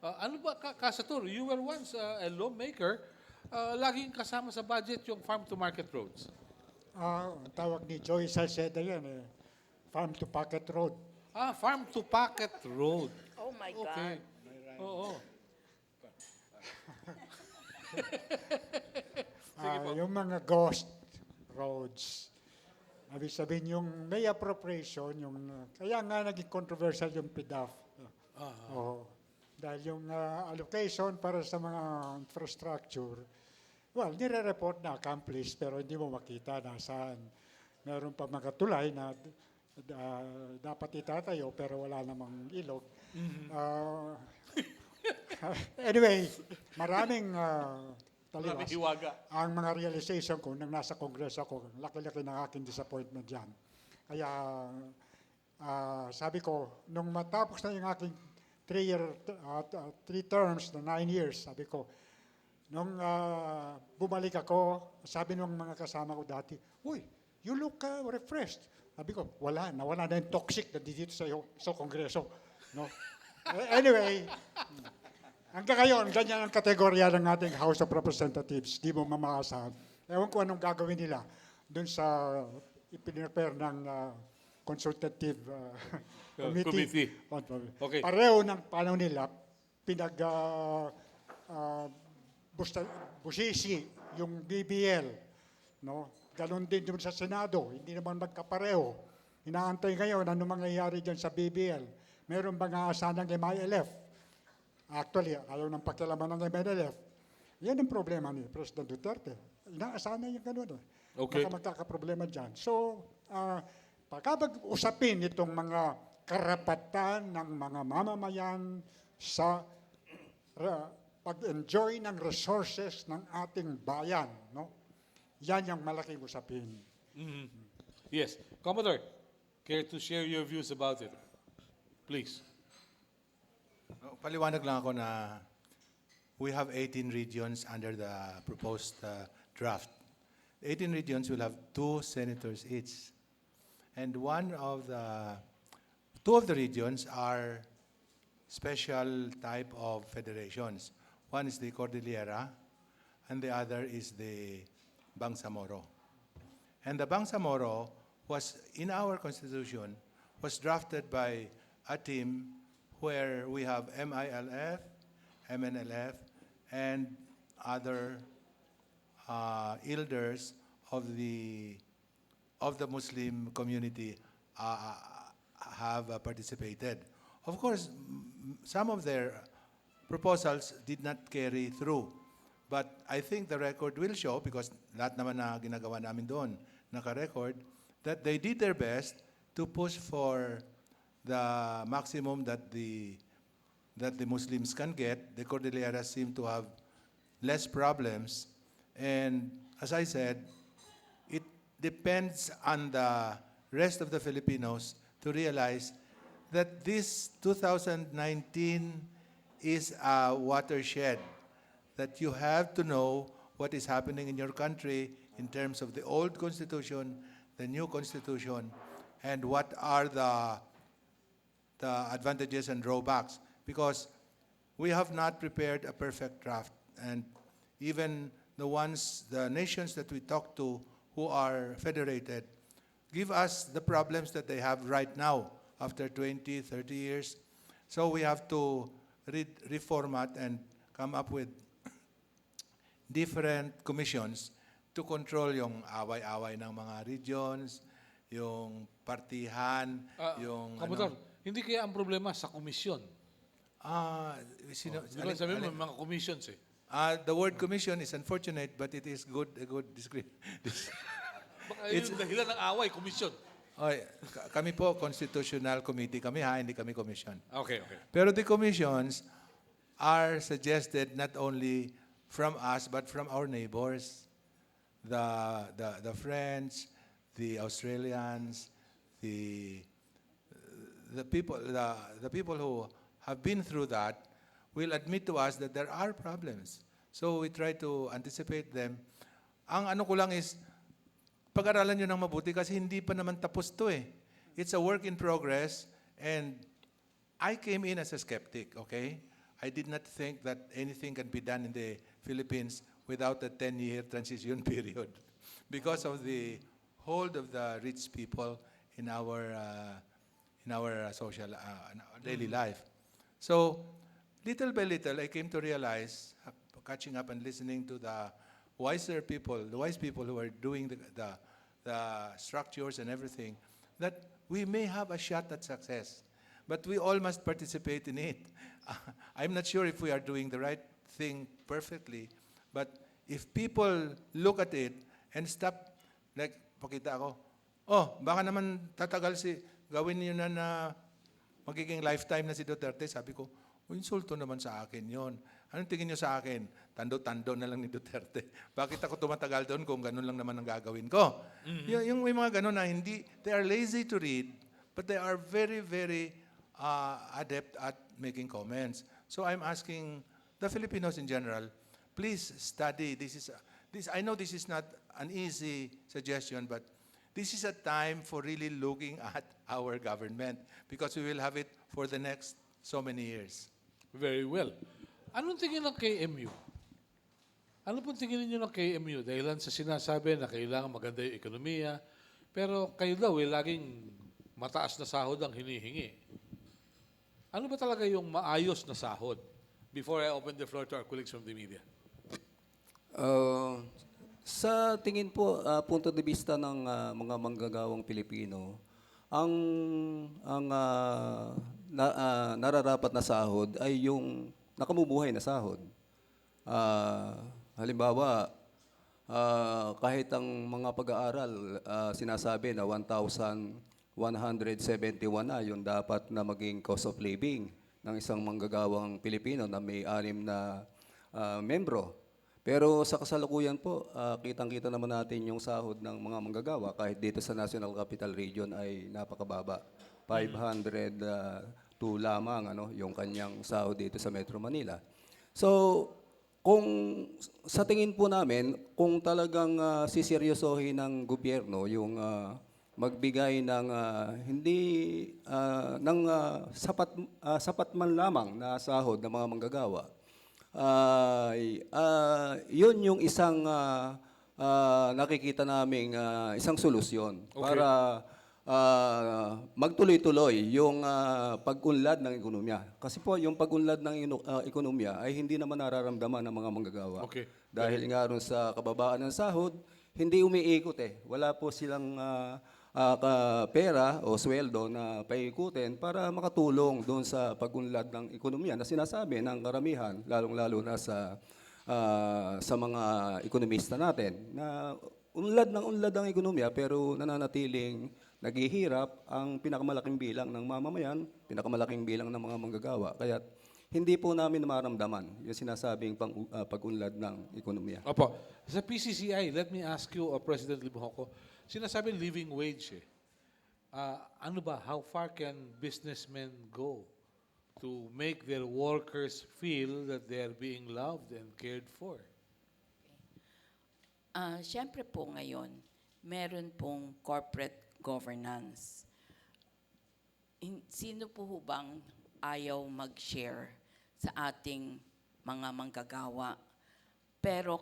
Ano ba, Kasatur, you were once a lawmaker, laging kasama sa budget yung farm-to-market roads. Ang tawag ni Joey Salceda yan, farm to pocket road. Farm-to-pocket road. Oh my Okay. Oo. Yung mga ghost roads. Ibig sabihin yung may appropriation, kaya nga naging controversial yung PDAF. Oo. Dahil yung allocation para sa mga infrastructure, well, nire-report na accomplished pero hindi mo makita nasaan. Meron pa mga tulay na dapat itatayo pero wala namang ilog. Anyway, maraming taliwas. Maraming hiwaga. Ang mga realization ko nang nasa Kongreso ako, laki-laki ng aking disappointment dyan. Kaya sabi ko, nung matapos na yung aking 3 terms na 9 years, sabi ko, nung bumalik ako, sabi nung mga kasama ko dati, uy, you look refreshed. Sabi ko, nawala na yung toxic na dito sa Kongreso. No? Anyway, hanggang ngayon, ganyan ang kategorya ng ating House of Representatives. Di mo mamakasahan. Ewan ko anong gagawin nila dun sa ipinrepare ng consultative committee. Okay. Pareho ng panahon nila, busisi yung BBL. No? Ganon din dun sa Senado. Hindi naman magkapareho. Inaantay ngayon ano mangyayari dyan sa BBL. Meron bang aasahan ng MILF? Actually, ayaw ng pakialaman ng MNLF. Yan ang problema ni President Duterte. Inaasahan na yung gano'n. Okay. Baka magkakaproblema dyan. So, pagkapag-usapin itong mga karapatan ng mga mamamayan sa pag-enjoy ng resources ng ating bayan, no? Yan yung malaking usapin. Yes. Commodore, care to share your views about it? Please. Paliwanag lang ako na we have 18 regions under the proposed draft. 18 regions will have 2 senators each. And two of the regions are special type of federations. One is the Cordillera, and the other is the Bangsamoro. And the Bangsamoro was, in our constitution, was drafted by a team where we have MILF, MNLF, and other elders of the Muslim community have participated. Of course, some of their proposals did not carry through. But I think the record will show, because lahat naman na ginagawa namin doon, naka-record, that they did their best to push for the maximum that the Muslims can get. The Cordillera seem to have less problems. And as I said, it depends on the rest of the Filipinos to realize that this 2019 is a watershed, that you have to know what is happening in your country in terms of the old constitution, the new constitution, and what are the advantages and drawbacks, because we have not prepared a perfect draft. And even the nations that we talk to who are federated, give us the problems that they have right now after 20, 30 years. So we have to reformat and come up with different commissions to control yung away-away ng mga regions, yung partihan, yung... Commodore, hindi kaya ang problema sa komisyon? Di ba sabi mo, may mga commissions eh. The word commission is unfortunate, but it is a good description. Baka yun yung dahilan ng away, komisyon. Kami po, constitutional committee kami hindi kami commission. Okay. Pero the commissions are suggested not only from us, but from our neighbors, the French, the Australians, the people who have been through that will admit to us that there are problems. So we try to anticipate them. Ang ano ko lang is, pag-aralan nyo ng mabuti kasi hindi pa naman tapos to eh. It's a work in progress, and I came in as a skeptic, okay? I did not think that anything can be done in the Philippines without a 10-year transition period because of the hold of the rich people in our social in our daily life. So, little by little, I came to realize, catching up and listening to the wiser people, the wise people who are doing the structures and everything, that we may have a shot at success, but we all must participate in it. I'm not sure if we are doing the right thing perfectly, but if people look at it and stop, like, pakita ako, oh, baka naman tatagal gawin niyo na magiging lifetime na si Duterte. Sabi ko, oh, insulto naman sa akin yon. Anong tingin niyo sa akin? Tando-tando na lang ni Duterte. Bakit ako tumatagal doon kung ganun lang naman ang gagawin ko? Yung may mga ganun na hindi, they are lazy to read, but they are very, very adept at making comments. So I'm asking the Filipinos in general, please study. I know this is not an easy suggestion, but this is a time for really looking at our government because we will have it for the next so many years. Very well. Anong tingin ng KMU? Ano pong tingin niyo ng KMU? Dahilan sa sinasabi na kailangan maganda yung ekonomiya, pero kayo daw laging mataas na sahod ang hinihingi. Ano ba talaga yung maayos na sahod? Before I open the floor to our colleagues from the media. Sa tingin po, punto de vista ng mga manggagawang Pilipino, ang nararapat na sahod ay yung nakamumuhay na sahod. Halimbawa, kahit ang mga pag-aaral, sinasabi na 1,171 na yung dapat na maging cost of living ng isang manggagawang Pilipino na may 6 na membro. Pero sa kasalukuyan po, kitang-kita naman natin yung sahod ng mga manggagawa kahit dito sa National Capital Region ay napakababa. 502 lamang yung kanyang sahod dito sa Metro Manila. So, kung sa tingin po namin, kung talagang siseryosohin ng gobyerno yung magbigay ng hindi ng sapat man lamang na sahod ng mga manggagawa, yun yung isang nakikita naming isang solusyon para magtuloy-tuloy yung pag-unlad ng ekonomiya. Kasi po yung pag-unlad ng ekonomiya ay hindi naman nararamdaman ng mga manggagawa. Okay. Dahil nga ron sa kababaan ng sahod, hindi umiikot eh. Wala po silang pera o sweldo na paikutin para makatulong doon sa pag-unlad ng ekonomiya na sinasabi ng karamihan, lalong-lalo na sa mga ekonomista natin, na unlad ang ekonomiya pero nananatiling naghihirap ang pinakamalaking bilang ng mamamayan, pinakamalaking bilang ng mga manggagawa. Kaya hindi po namin maramdaman yung sinasabing pag-unlad ng ekonomiya. Opo. Sa PCCI, let me ask you, President Limhoco, sinasabi living wage eh. Ano ba, how far can businessmen go to make their workers feel that they are being loved and cared for? Siyempre po ngayon, meron pong corporate governance. Sino po bang ayaw mag-share sa ating mga manggagawa? Pero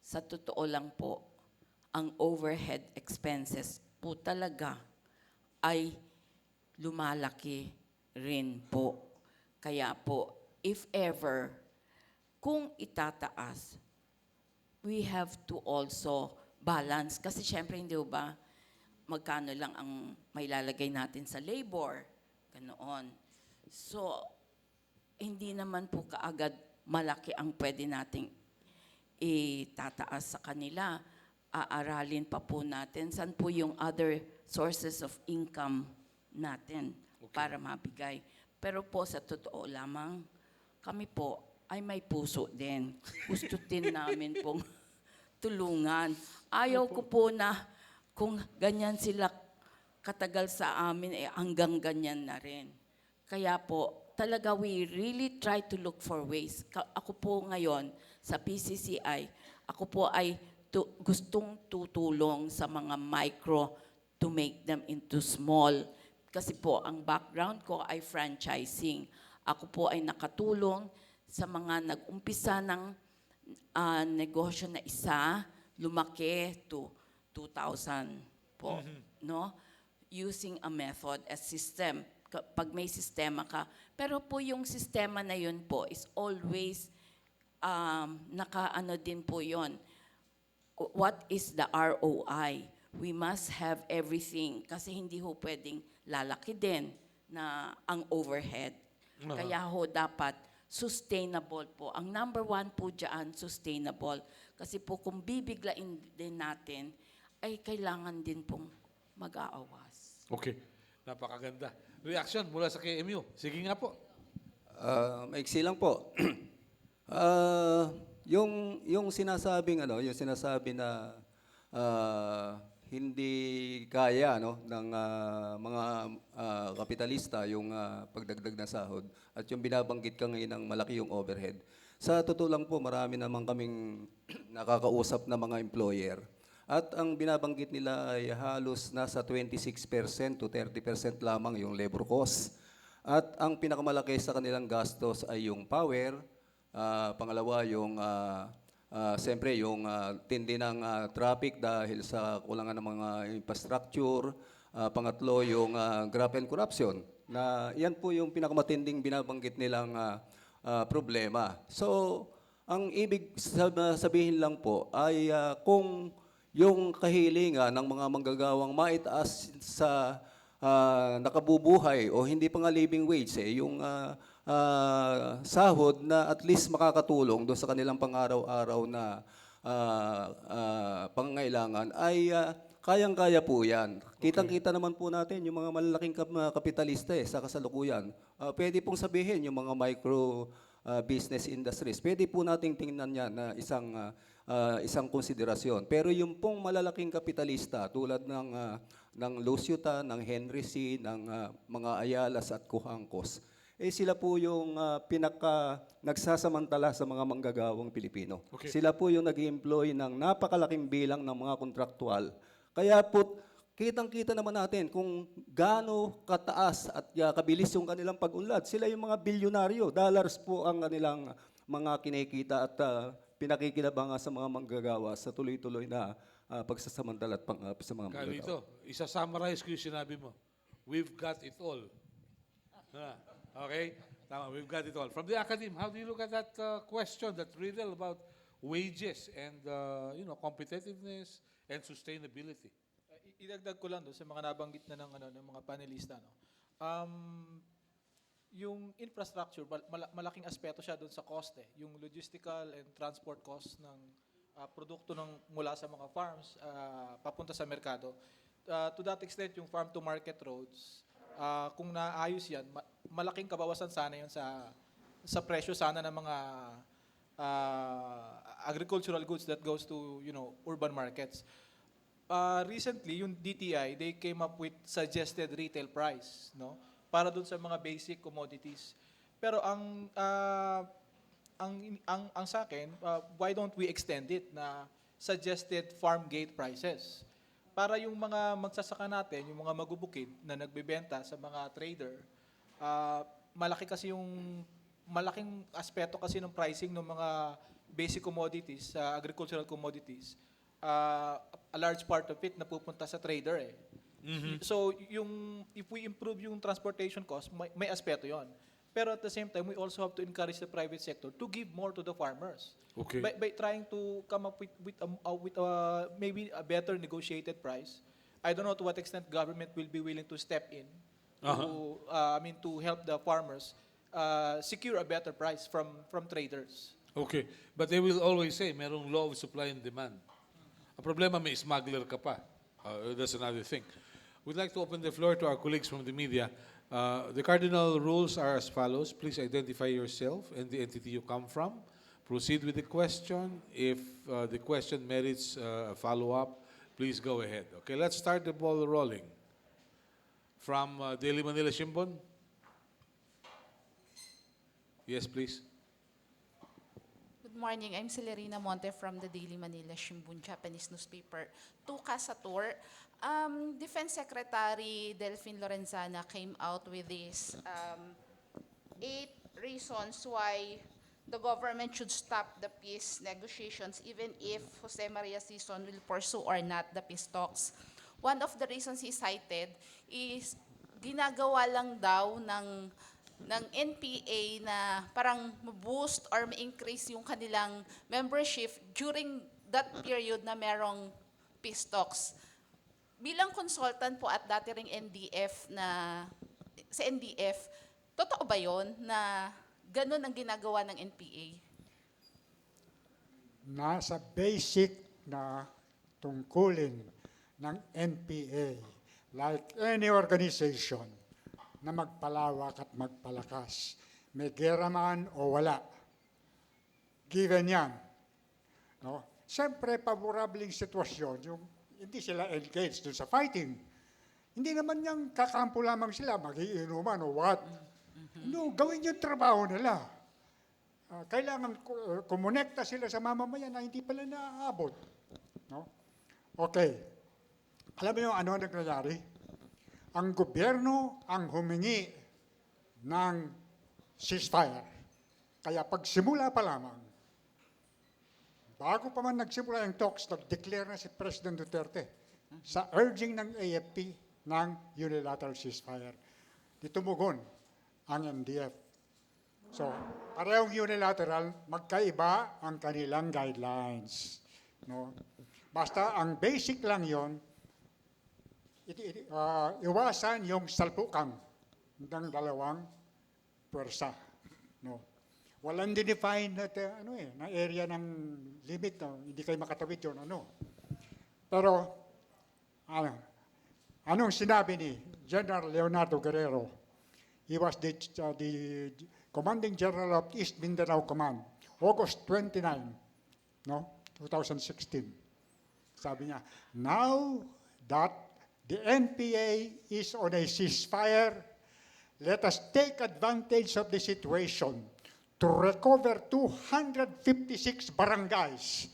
sa totoo lang po, ang overhead expenses po talaga ay lumalaki rin po. Kaya po, if ever, kung itataas, we have to also balance. Kasi syempre, hindi ba, magkano lang ang may lalagay natin sa labor, ganoon. So, hindi naman po kaagad malaki ang pwede nating itataas sa kanila. Aaralin pa po natin saan po yung other sources of income natin para mabigay. Pero po sa totoo lamang, kami po ay may puso din. Gusto din namin pong tulungan. Ayaw ko po na kung ganyan sila katagal sa amin, hanggang ganyan na rin. Kaya po, talaga we really try to look for ways. Ako po ngayon sa PCCI, ako po ay gustong tutulong sa mga micro to make them into small Kasi po, ang background ko ay franchising. Ako po ay nakatulong sa mga nag-umpisa ng negosyo na isa, lumaki to 2,000 po, no? Using a method, a system. Pag may sistema ka. Pero po yung sistema na yun po is always naka-ano din po yun. What is the ROI? We must have everything kasi hindi ho pwedeng lalaki din na ang overhead. Kaya ho dapat sustainable po. Ang number one po dyan, sustainable. Kasi po kung bibiglain din natin, ay kailangan din pong mag-aawas. Okay. Napakaganda. Reaction mula sa KMU. Sige nga po. Maiksi lang po. Yung sinasabing yung sinasabi na hindi kaya ng mga kapitalista yung pagdagdag na sahod at yung binabanggit ka ngayon ng malaki yung overhead. Sa totoo lang po, marami naman kaming nakakausap na mga employer. At ang binabanggit nila ay halos nasa 26% to 30% lamang yung labor cost. At ang pinakamalaki sa kanilang gastos ay yung power, pangalawa yung siyempre yung tindi ng traffic dahil sa kulangan ng mga infrastructure, pangatlo yung graft and corruption. Na yan po yung pinakamatinding binabanggit nilang problema. So, ang ibig sabihin lang po ay kung yung kahilingan ng mga manggagawang maitaas sa nakabubuhay o hindi pa nga living wage, yung sahod na at least makakatulong doon sa kanilang pang-araw-araw na pangangailangan ay kayang-kaya po yan. Kitang-kita naman po natin yung mga malalaking kapitalista sa kasalukuyan. Pwede pong sabihin yung mga micro business industries. Pwede po nating tingnan yan na isang konsiderasyon. Pero yung pong malalaking kapitalista tulad ng Luciuta, ng Henry C., ng mga Ayalas at Kuhangkos, sila po yung nagsasamantala sa mga manggagawang Pilipino. Okay. Sila po yung nag-employ ng napakalaking bilang ng mga kontraktual. Kaya po, kitang-kita naman natin kung gaano kataas at kabilis yung kanilang pag-unlad. Sila yung mga bilyonaryo. Dollars po ang kanilang mga kinikita at pinakikinabangan sa mga manggagawa sa tuloy-tuloy na pagsasamantala at sa mga manggagawa. Carlito, isa-summarize ko yung sinabi mo. We've got it all. Okay? Tama, we've got it all. From the academy, how do you look at that question, that riddle about wages and competitiveness and sustainability? Idagdag ko lang doon sa mga nabanggit na ng mga panelista, no. Yung infrastructure, malaking aspeto siya doon sa cost yung logistical and transport cost ng produkto mula sa mga farms papunta sa merkado. To that extent, yung farm to market roads, kung naayos yan, malaking kabawasan sana yun sa presyo sana ng mga agricultural goods that goes to urban markets. Recently, yung DTI, they came up with suggested retail price, no? Para dun sa mga basic commodities. Pero ang sa akin, why don't we extend it na suggested farm gate prices? Para yung mga magsasaka natin, yung mga magubukid na nagbebenta sa mga trader, malaking aspeto kasi ng pricing ng mga basic commodities, agricultural commodities. A large part of it napupunta sa trader So if we improve yung transportation cost, may aspeto yon. Pero at the same time, we also have to encourage the private sector to give more to the farmers. Okay. By trying to come up with maybe a better negotiated price. I don't know to what extent government will be willing to step in to help the farmers secure a better price from traders. Okay. But they will always say, merong law of supply and demand. Ang problema, may smuggler ka pa. That's another thing. We'd like to open the floor to our colleagues from the media. The cardinal rules are as follows. Please identify yourself and the entity you come from. Proceed with the question. If the question merits a follow-up, please go ahead. Okay, let's start the ball rolling. From Daily Manila Shimbun. Yes, please. Good morning. I'm Celerina Monte from the Daily Manila Shimbun, Japanese newspaper. To Kasator, Defense Secretary Delphine Lorenzana came out with this 8 reasons why the government should stop the peace negotiations even if Jose Maria Sison will pursue or not the peace talks. One of the reasons he cited is ginagawa lang daw ng NPA na parang boost or ma-increase yung kanilang membership during that period na merong peace talks. Bilang consultant po at dati ring NDF sa NDF, totoo ba yon na ganun ang ginagawa ng NPA? Nasa basic na tungkulin ng NPA, like any organization, na magpalawak at magpalakas. May gera man o wala. Given yan. No? Siyempre, paborableng sitwasyon, yung hindi sila engaged dun sa fighting. Hindi naman yung kakampo lamang sila, magiinuman o what. No, gawin yung trabaho nila. Kailangan kumonekta sila sa mamamayan na hindi pala naaabot. No? Okay. Alam mo yung ano ang nangyayari? Ang gobyerno ang humingi ng ceasefire. Kaya pagsimula pa lamang, bago pa man nagsimula yung talks, nag-declare na si President Duterte sa urging ng AFP ng unilateral ceasefire. Di tumugon ang NDF. So, parehong unilateral, magkaiba ang kanilang guidelines. No? Basta ang basic lang yon, iwasan yung salpukan ng dalawang pwersa. No? Walang dinefine na area ng limit, hindi kayo makatawid yun. Pero, anong sinabi ni General Leonardo Guerrero? He was the Commanding General of East Mindanao Command, August 29, 2016. Sabi niya, now that the NPA is on a ceasefire, let us take advantage of the situation to recover 256 barangays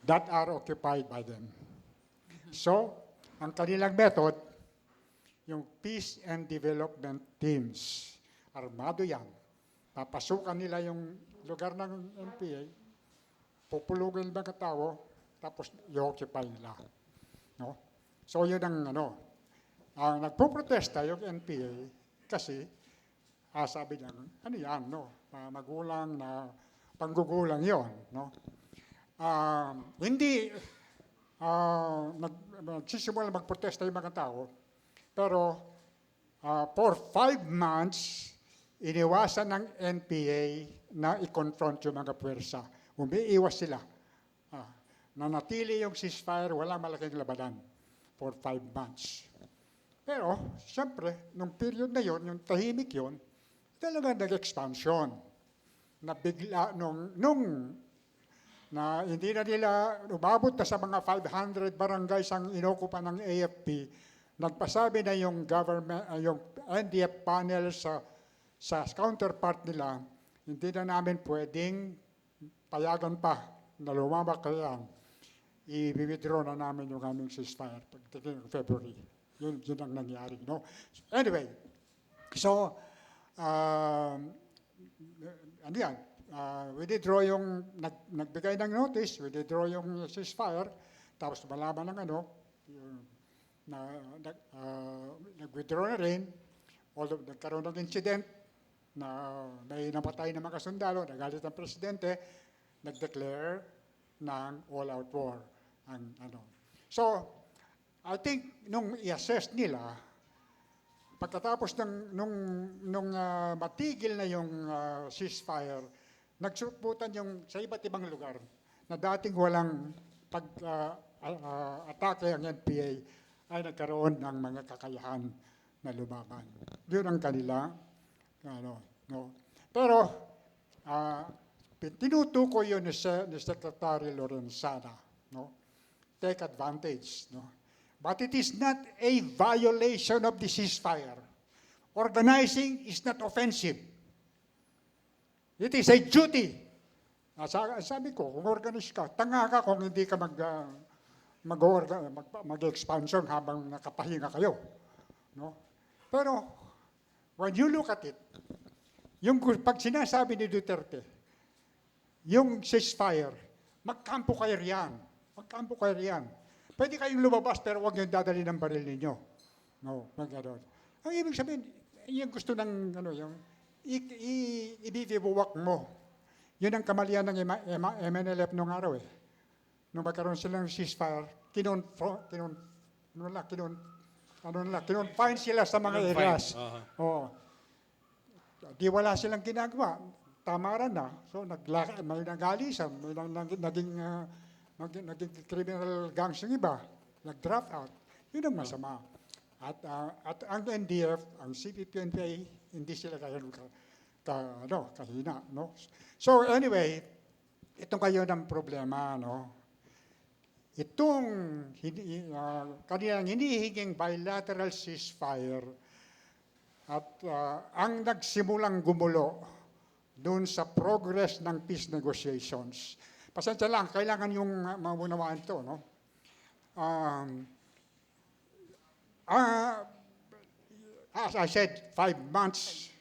that are occupied by them. So, ang kanilang method, yung peace and development teams. Armado yan. Papasukan nila yung lugar ng NPA, pupulugin ng tao, tapos i-occupy nila. No? So yun ang nagpo-protesta yung NPA kasi sabi niya, ano yan, magulang na panggugulang yon, no? Hindi nagsisimula magprotesta yung mga tao, pero for 5 months, iniwasan ng NPA na i-confront yung mga puwersa. Umiiwas sila. Nanatili yung ceasefire, walang malaking labanan for 5 months. Pero, siyempre, nung period na yon, yung tahimik yon, talaga nag-expansion. Nabigla, na hindi na nila umabot na sa mga 500 barangays ang inokupa ng AFP, nagpasabi na yung government, yung NDF panel sa counterpart nila, hindi na namin pwedeng payagan pa na lumabak kaya i-withdraw na namin yung aming ceasefire pagdating ng February. Yun ang nangyari. No? Anyway, so, ano yan? Withdraw yung, nagbigay ng notice, withdraw yung ceasefire, tapos malaman ng nag-withdraw na rin, although nagkaroon ng incident na may napatay na mga sundalo, nagalit ang presidente, nag-declare ng all-out war. So, I think nung i-assess nila, pagkatapos nung matigil na yung ceasefire, nagsuputan yung sa iba't ibang lugar na dating walang atake ang NPA ay nagkaroon ng mga kakayahan na lumaban. Yun ang kanila. Pero, tinutukoy yun ni Secretary Lorenzana. Take advantage. But it is not a violation of the ceasefire. Organizing is not offensive. It is a duty. Sabi ko, kung organize ka, tanga ka kung hindi ka mag-expansion habang nakapahinga kayo. No? Pero, when you look at it, pag sinasabi ni Duterte, yung ceasefire, magkampo kayo riyan. Magkampo kayo riyan. Pwede kayong lumabas pero huwag yung dadali ng baril ninyo. No, magkanoon. Ang ibig sabihin, yung gusto ng, yung ibibibuwak mo. Yun ang kamalian ng MNLF nung araw eh. Nung magkaroon silang ceasefire, kinonfine sila sa mga areas. Oo. Di wala silang ginagawa. Tamaran na. So, may nagalisan, may naging criminal gangs yung iba. Nag-drop out. Yun ang masama. At ang NDF, ang CPP-NPA, hindi sila kahina. No? So, anyway, itong kayo ng problema, no? Itong kanilang hinihinging bilateral ceasefire at ang nagsimulang gumulo doon sa progress ng peace negotiations. Pasensya lang, kailangan yung maunawaan ito. No? As I said, 5 months,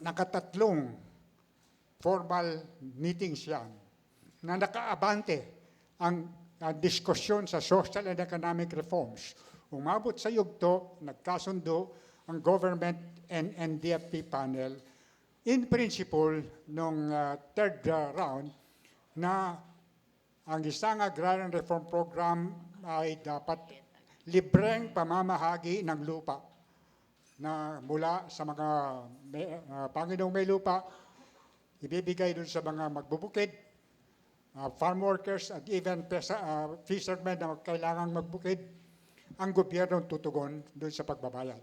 nakatatlong formal meetings yan na nakaabante ang diskusyon sa social and economic reforms. Umabot sa yugto, nagkasundo ang government and NDFP panel in principle nung third round na ang isang agrarian reform program ay dapat libreng pamamahagi ng lupa na mula sa mga Panginoong may lupa, ibibigay dun sa mga magbubukid, farm workers at even fishermen na kailangang magbukid, ang gobyerno tutugon doon sa pagbabayad.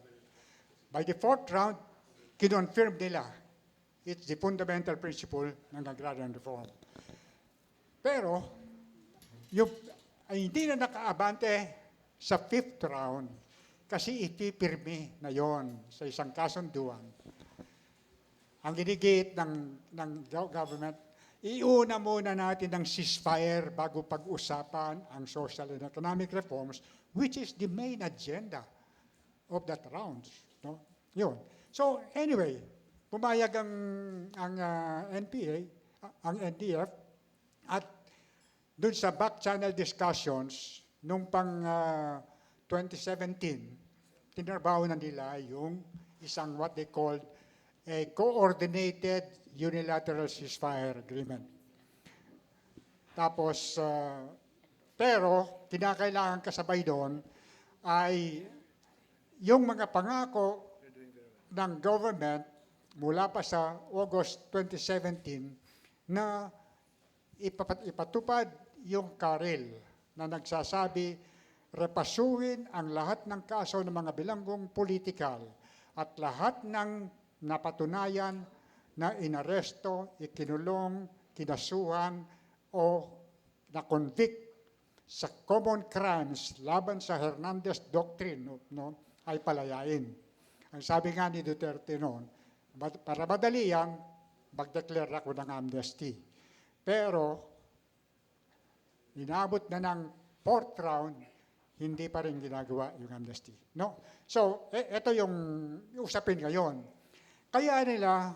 By the fourth round, kinonfirm nila it's the fundamental principle ng agrarian reform. Pero, hindi na nakaabante sa fifth round kasi ipipirmi na yon sa isang kasunduan. Ang ginigit ng government, iuna muna natin ang ceasefire bago pag-usapan ang social and economic reforms, which is the main agenda of that round. No? Yun. So anyway, pumayag ang NPA, ang NDF, at dun sa back channel discussions, nung pang 2017, tinarbaho na nila yung isang what they called a coordinated unilateral ceasefire agreement. Tapos, pero, kinakailangan kasabay doon ay yung mga pangako ng government mula pa sa August 2017 na ipatupad yung karel na nagsasabi repasuhin ang lahat ng kaso ng mga bilanggong politikal at lahat ng napatunayan na inaresto, ikinulong, kinasuhan o na-convict sa common crimes laban sa Hernandez Doctrine ay palayain. Ang sabi nga ni Duterte noon, para madali yan, mag-declare ako ng amnesty. Pero, inabot na ng fourth round, hindi pa rin ginagawa yung amnesty. No? So, ito yung usapin ngayon. Kaya nila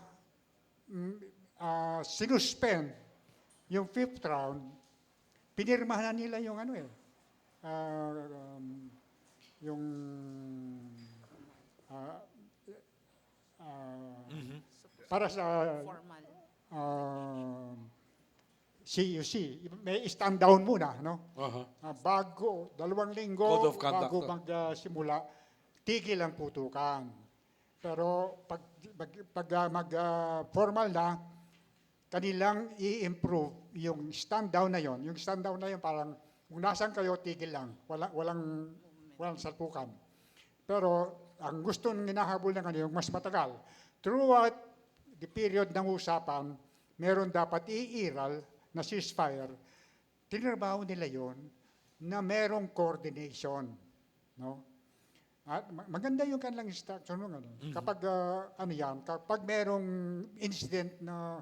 sinuspend yung fifth round, pinirmahan nila yung para sa Formal. CUC, may stand down muna, no? Uh-huh. Bago, 2 linggo, Code of conduct. bago magsimula, tigil ang putukan. Pero pag formal na, kanilang i-improve yung stand down na yon. Yung stand down na yon parang kung nasan kayo, tigil lang. Walang salpukan. Pero ang gusto ng hinahabol ng yung mas matagal. Throughout the period ng usapan, meron dapat iiral na ceasefire. Tinrabaho nila yon na merong coordination. No? At maganda yung kanilang instruction. Kapag kapag merong incident na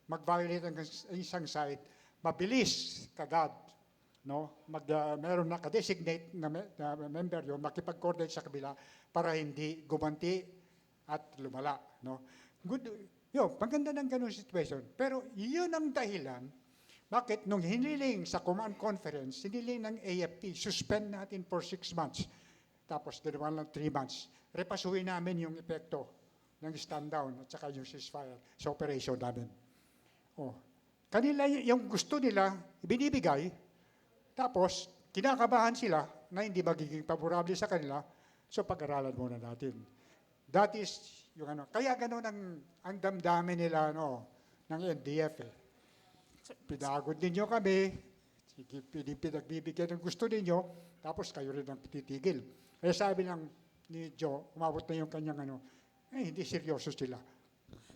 mag-violate ang isang site, mabilis kagad no, meron naka-designate na member yun, makipag-coordinate sa kabila para hindi gumanti at lumala. No? Good, yun, maganda ng ganung situation. Pero yun ang dahilan bakit nung hiniling sa command conference, hiniling ng AFP, suspend natin for 6 months. Tapos dalawa lang 3 months. Repasuhin namin yung epekto ng stand down at saka yung ceasefire sa operation namin. Oh. Kanila yung gusto nila, binibigay, tapos kinakabahan sila na hindi magiging favorable sa kanila, so pag-aralan muna natin. That is, yung ano, kaya gano'n ang damdamin nila ng NDF eh. Pinagod ninyo kami, sige, pinagbibigyan ng gusto ninyo, tapos kayo rin ang titigil. Kaya sabi lang ni Joe, umabot na yung kanyang hindi seryoso sila.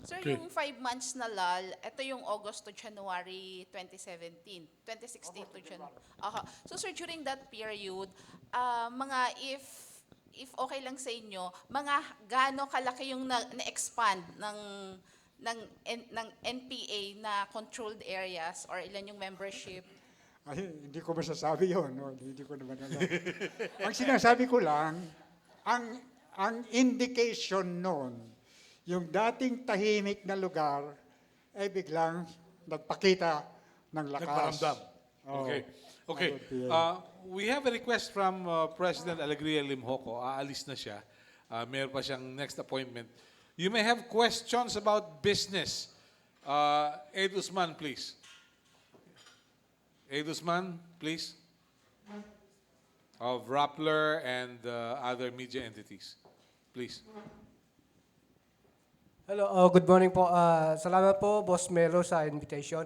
Sir, Okay. yung 5 months na lull, ito yung August to January 2017, 2016 to January. So sir, during that period, if okay lang sa inyo, mga gaano kalaki yung na-expand ng NPA na controlled areas or ilan yung membership? Ay, hindi ko masasabi yun. No? Hindi ko naman alam. Ang sinasabi ko lang, ang indication noon, yung dating tahimik na lugar, ay biglang nagpakita ng lakas. Nagparamdam. Oo. Okay. Okay. We have a request from President Alegria Limhoco. Aalis na siya. Mayroon pa siyang next appointment. You may have questions about business. Ed Usman, please. Ed Usman, please. Of Rappler and other media entities. Please. Hello, good morning po. Salamat po, Boss Melo, sa invitation.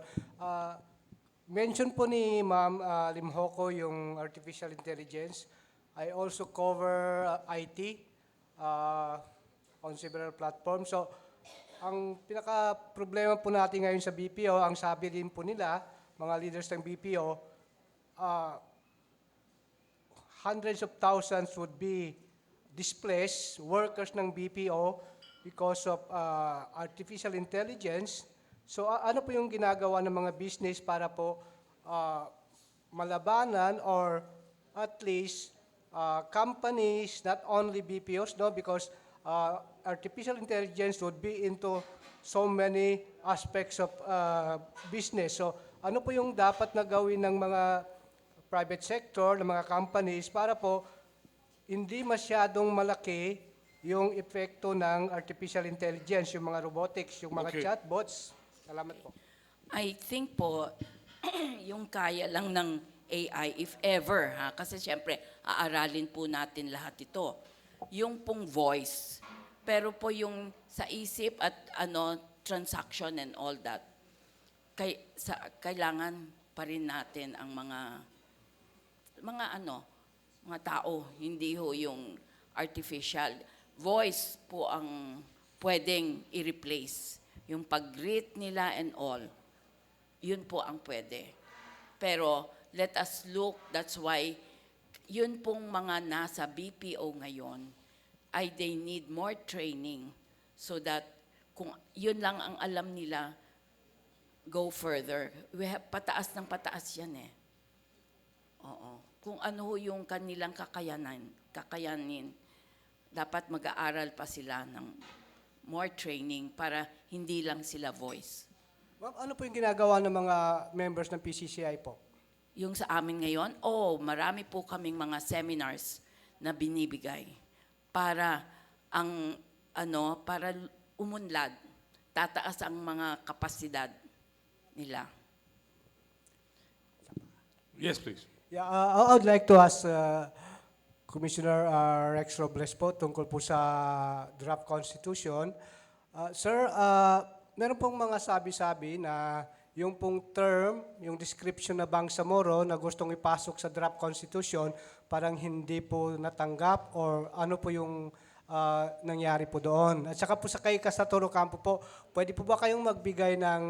Mention po ni Ma'am Limhoco yung artificial intelligence. I also cover IT on several platforms. So, ang pinaka-problema po natin ngayon sa BPO, ang sabi din po nila, mga leaders ng BPO, hundreds of thousands would be displaced, workers ng BPO, because of artificial intelligence. So ano po yung ginagawa ng mga business para po malabanan or at least companies, not only BPOs, no, because artificial intelligence would be into so many aspects of business. So ano po yung dapat na gawin ng mga private sector, ng mga companies para po hindi masyadong malaki yung epekto ng artificial intelligence, yung mga robotics, yung mga Okay. chatbots. Salamat po. I think po, yung kaya lang ng AI, if ever, kasi siyempre, aaralin po natin lahat ito. Yung pong voice, pero po yung sa isip at transaction and all that, kailangan pa rin natin ang mga tao, hindi ho yung artificial. Voice po ang pwedeng i-replace. Yung pag-greet nila and all, yun po ang pwede. Pero let us look, that's why yun pong mga nasa BPO ngayon, they need more training so that kung yun lang ang alam nila, go further. Pataas ng pataas yan eh. Oo. Kung ano ho yung kanilang kakayanin, dapat mag-aaral pa sila ng more training para hindi lang sila voice. Ma'am, ano po yung ginagawa ng mga members ng PCCI po? Yung sa amin ngayon, marami po kaming mga seminars na binibigay para para umunlad, tataas ang mga kapasidad nila. Yes, please. Yeah, I would like to ask Commissioner Rex Robles po tungkol po sa draft constitution. Sir, meron pong mga sabi-sabi na yung pong term, yung description na Bangsamoro na gustong ipasok sa draft constitution, parang hindi po natanggap or ano po yung nangyari po doon. At saka po sa kay Casatoro Campo po, pwede po ba kayong magbigay ng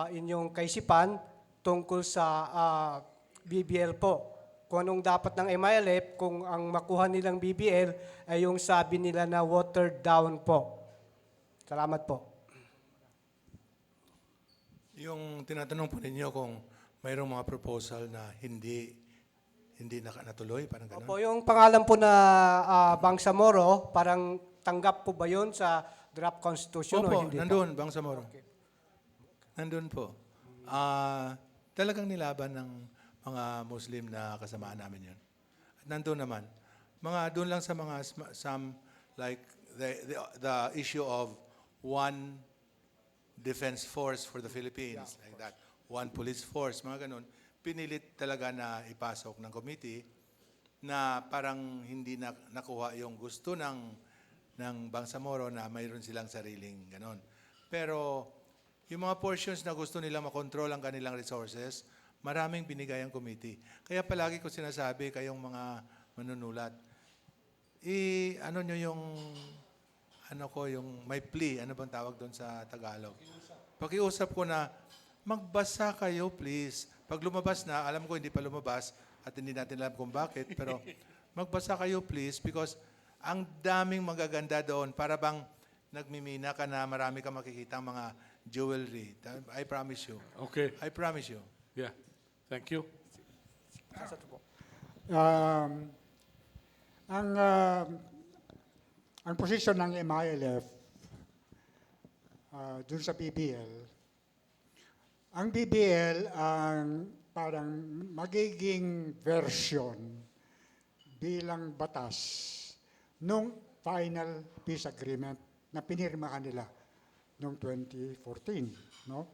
inyong kaisipan tungkol sa BBL po? Kung anong dapat ng MILF, kung ang makuha nilang BBL ay yung sabi nila na watered down po. Salamat po. Yung tinatanong po ninyo kung mayroong mga proposal na hindi natuloy, parang ganun. Opo, yung pangalan po na Bangsamoro, parang tanggap po ba yun sa draft constitution o Opo, hindi nandun, Bangsamoro. Nandun po. Talagang nilaban ng mga Muslim na kasamaan namin yun. At nandun naman. Doon lang sa mga, some, like, the issue of one defense force for the Philippines, like that. One police force, mga ganun. Pinilit talaga na ipasok ng committee na parang hindi nakuha yung gusto ng Bangsamoro na mayroon silang sariling ganon. Pero yung mga portions na gusto nila makontrol ang kanilang resources, maraming binigay ang committee. Kaya palagi ko sinasabi kayong mga manunulat, ano nyo yung, yung may plea, ano bang tawag doon sa Tagalog? Pakiusap ko na, magbasa kayo please. Pag lumabas na, alam ko hindi pa lumabas at hindi natin alam kung bakit, pero magbasa kayo please because ang daming magaganda doon para bang nagmimina ka na marami ka makikita mga jewelry. I promise you. Okay. I promise you. Yeah. Thank you. Ang posisyon ng MILF dun sa BBL, ang BBL ang parang magiging version bilang batas nung final peace agreement na pinirmahan nila noong 2014. No?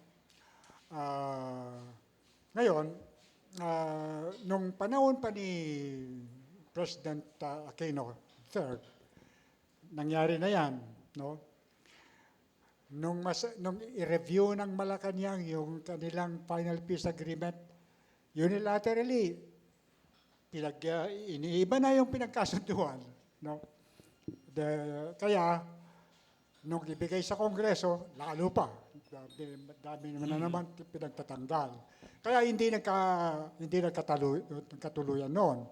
Ngayon, nung panahon pa ni President Aquino III, nangyari na yan. No? Nung i-review ng Malacanang yung kanilang final peace agreement, unilaterally, iniiba na yung pinagkasunduan. No? Kaya, nung ibigay sa Kongreso, lalo pa. Dami na naman pinagtatanggal. Kaya hindi nagkatuluyan noon.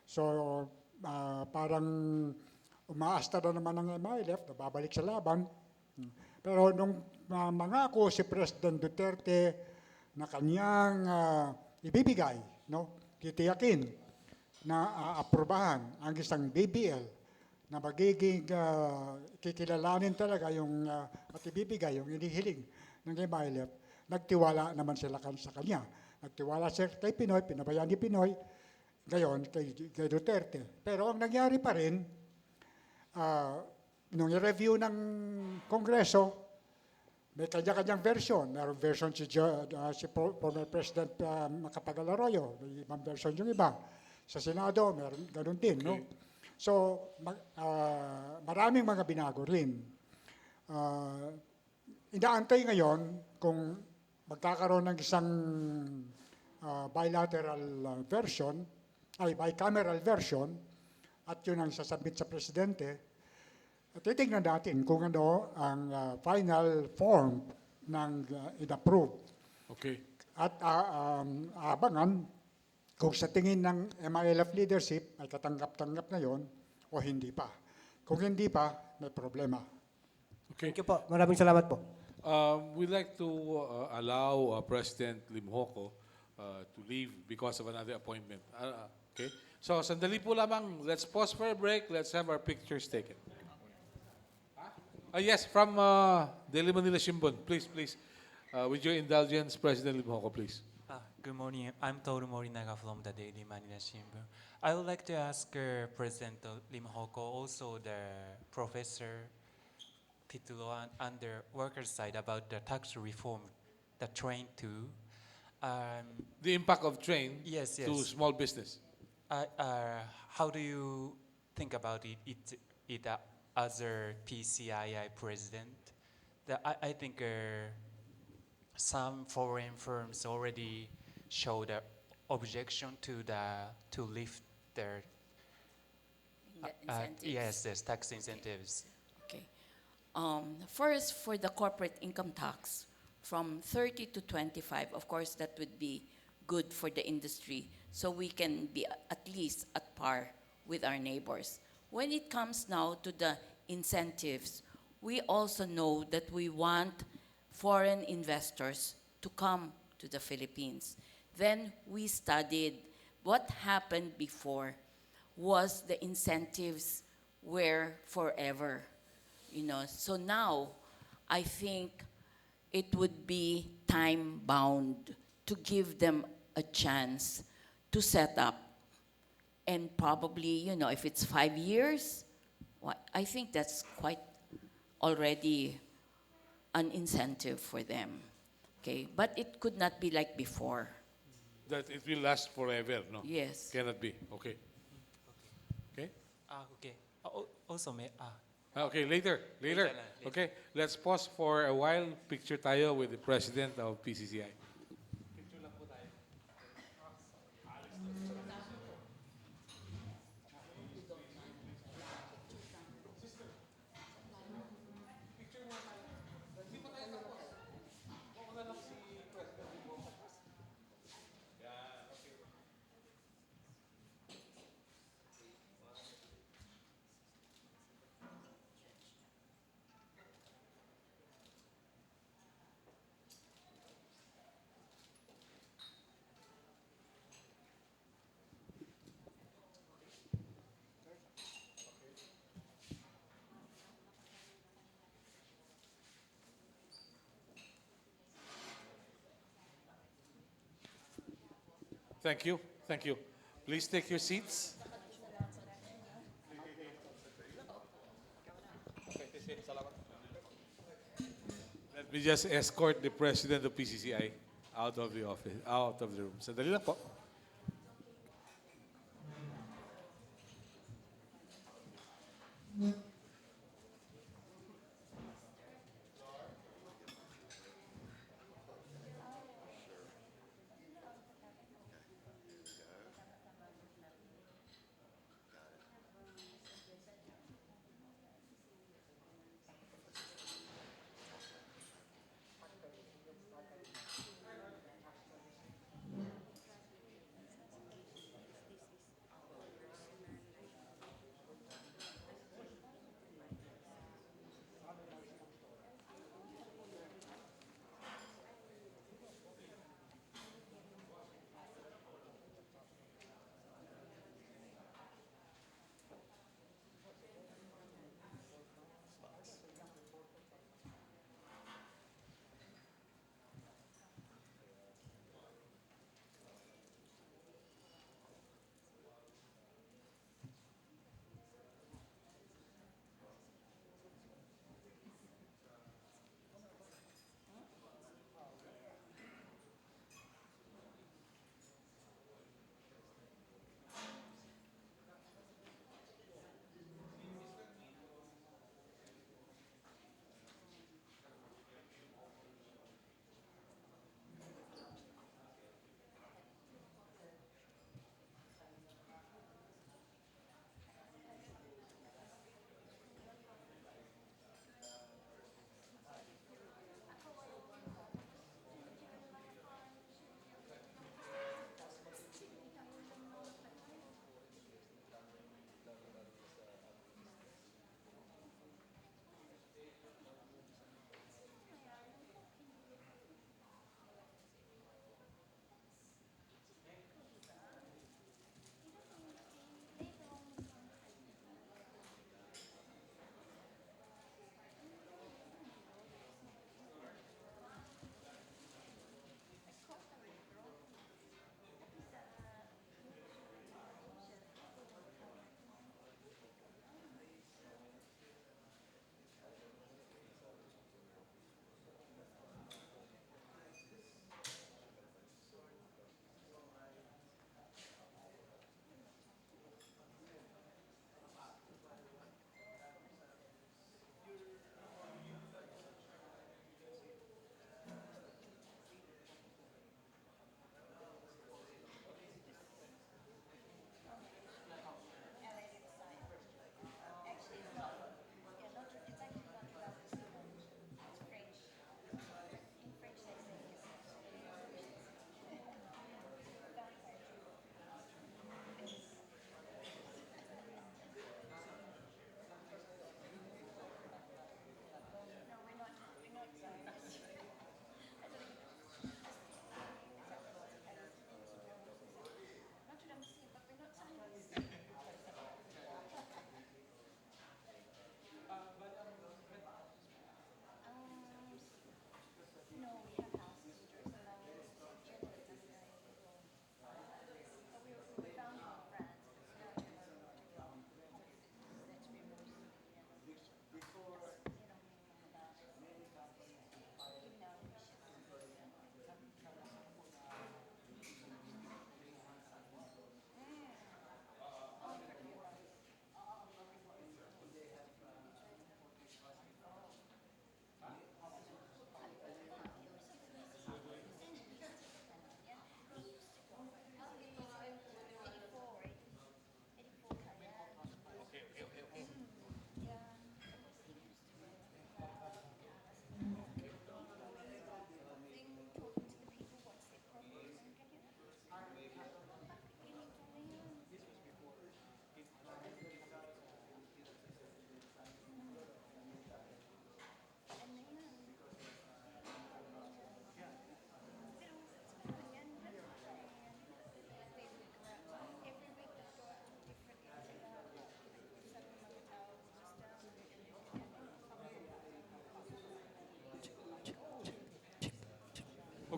So, parang umaasta na naman ng MILF, babalik sa laban. Pero nung mangako si President Duterte na kanyang ibibigay, titiyakin na aprobahan ang isang BBL na magiging kikilalanin talaga at ibibigay yung inihiling ng MILF, nagtiwala naman sila sa kanya. Nagtiwala sila kay Pinoy, pinabayaan ni Pinoy, gayon kay Duterte. Pero ang nangyari pa rin, nung i-review ng Kongreso, may kanya-kanyang version. Mayroong version si former President Macapagal Arroyo, may ibang version yung iba. Sa Senado, meron ganun din. Okay. No? So, maraming mga binago rin. Inaantay ngayon kung magkakaroon ng isang bilateral version, bicameral version, at yun ang sasabit sa Presidente. Titingnan natin kung ano ang final form ng in-approve. Okay. At abangan kung sa tingin ng MILF leadership ay katanggap-tanggap na yon o hindi pa. Kung hindi pa, may problema. Okay. Thank you po. Maraming salamat po. We'd like to allow President Limhoco to leave because of another appointment. Okay? So, sandali po lamang. Let's pause for a break. Let's have our pictures taken. Yes, from Daily Manila Shimbun. Please. With your indulgence, President Limhoco, please. Good morning. I'm Toru Morinaga from the Daily Manila Shimbun. I would like to ask President Limhoco, also the Professor Pitulo under workers' side about the tax reform, the train too. The impact of train Yes. to small business. How do you think about it as a PCII president? I think some foreign firms already showed an objection to lift their Incentives. tax incentives. Okay. First, for the corporate income tax, from 30 to 25, of course, that would be good for the industry, so we can be at least at par with our neighbors. When it comes now to the incentives, we also know that we want foreign investors to come to the Philippines. Then we studied what happened before was the incentives were forever. So now I think it would be time bound to give them a chance to set up. And probably, if it's 5 years, I think that's quite already an incentive for them. Okay, but it could not be like before. That it will last forever, no? Yes. Cannot be. Okay. Okay? Okay. Also, may, Okay, later. Later na, later. Okay, let's pause for a while. Picture tayo with the president of PCCI. Thank you. Thank you. Please take your seats. Let me just escort the president of PCCI out of the office, out of the room. Sandali lang po.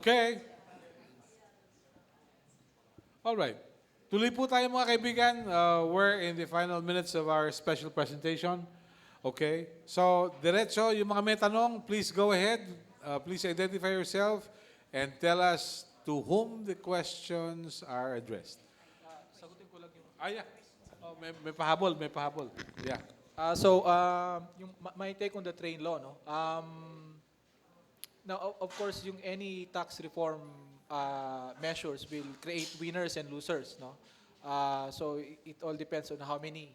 Okay. All right. Tuloy po tayo mga kaibigan. We're in the final minutes of our special presentation. Okay. So, diretso, yung mga may tanong, please go ahead. Please identify yourself and tell us to whom the questions are addressed. Sagutin ko lang yung Yeah. Oh, may pahabol, may pahabol. Yeah. my take on the train law, no? Now, of course, yung any tax reform measures will create winners and losers, no? So it all depends on how many,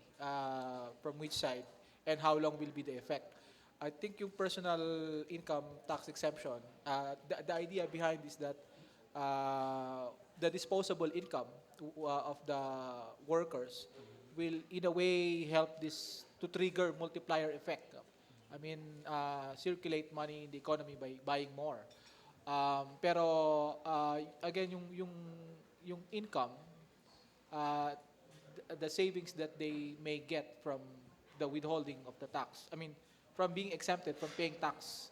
from which side, and how long will be the effect. I think yung personal income tax exemption, the idea behind is that the disposable income of the workers will in a way help this to trigger multiplier effect. I mean, circulate money in the economy by buying more. Pero again, yung income, the savings that they may get from the withholding of the tax. I mean, from being exempted from paying tax.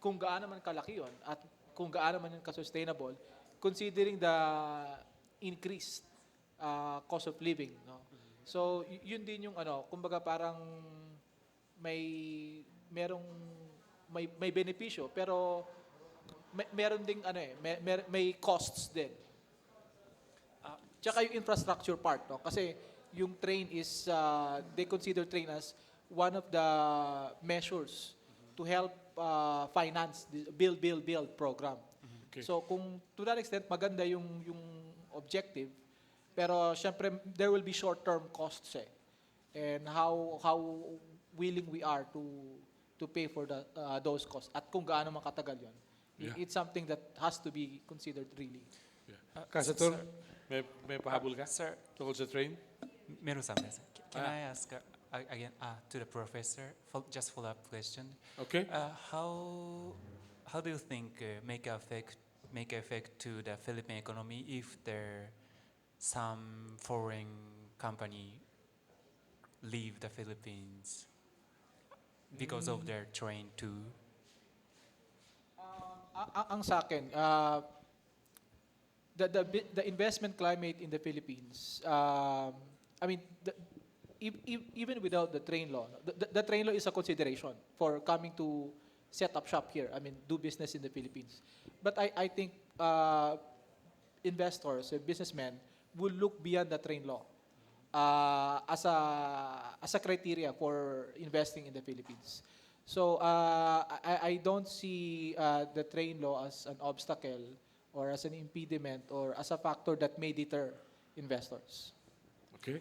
Kung gaano man kalaki yun at kung gaano man yun ka-sustainable, considering the increased cost of living, no? So, yun din yung kumbaga parang may benepisyo pero meron ding may costs din. Tsaka yung infrastructure part, no? Kasi yung train is they consider train as one of the measures to help finance the build program. Okay. So kung to that extent maganda yung objective, pero syempre there will be short-term costs and how willing we are to pay for those costs at kung gaano man katagal yun. Yeah. It's something that has to be considered really. Yeah. Kasatur, may pahabol ka? Sir, Tungkol sa train? meron sa amin. Can I ask again to the professor, just follow-up question? Okay. How do you think make effect to the Philippine economy if there some foreign company leave the Philippines because of their train too? Ang sa akin, the investment climate in the Philippines, I mean, even without the train law, the train law is a consideration for coming to set up shop here. I mean, do business in the Philippines. But I think investors, businessmen, will look beyond the train law as a criteria for investing in the Philippines. So I don't see the train law as an obstacle or as an impediment or as a factor that may deter investors. Okay.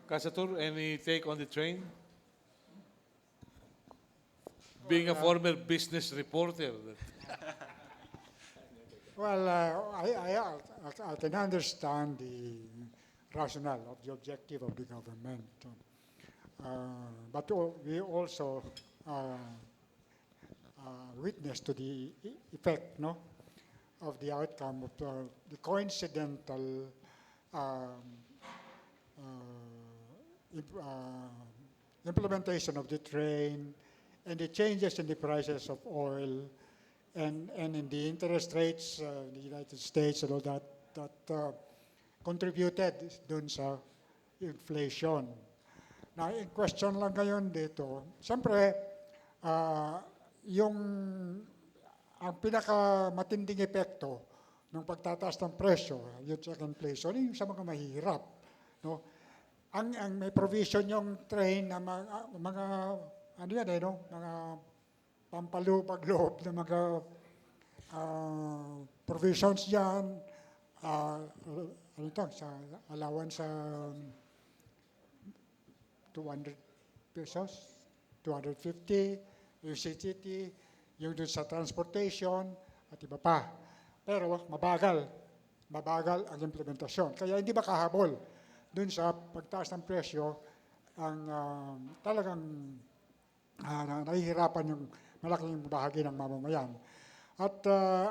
Kasatur, any take on the train? Being a former business reporter. Well, I can understand the rationale of the objective of the government. But we also witness to the effect, no, of the outcome of the coincidental implementation of the train and the changes in the prices of oil and in the interest rates in the United States and all that contributed dun sa inflation. Na in question lang ngayon dito, siyempre, ang pinakamatinding epekto ng pagtataas ng presyo, yung sa inflation, yung sa mga mahihirap. No? Ang may provision yung train na mga ano yan no? Mga pampalupag-loob na mga provisions yan, ano ito, sa allowance sa 200 pesos, 250, yung CTT, yung dun sa transportation, at iba pa. Pero mabagal ang implementasyon. Kaya hindi makahabol dun sa pagtaas ng presyo ang talagang nahihirapan yung malaking bahagi ng mamamayan. At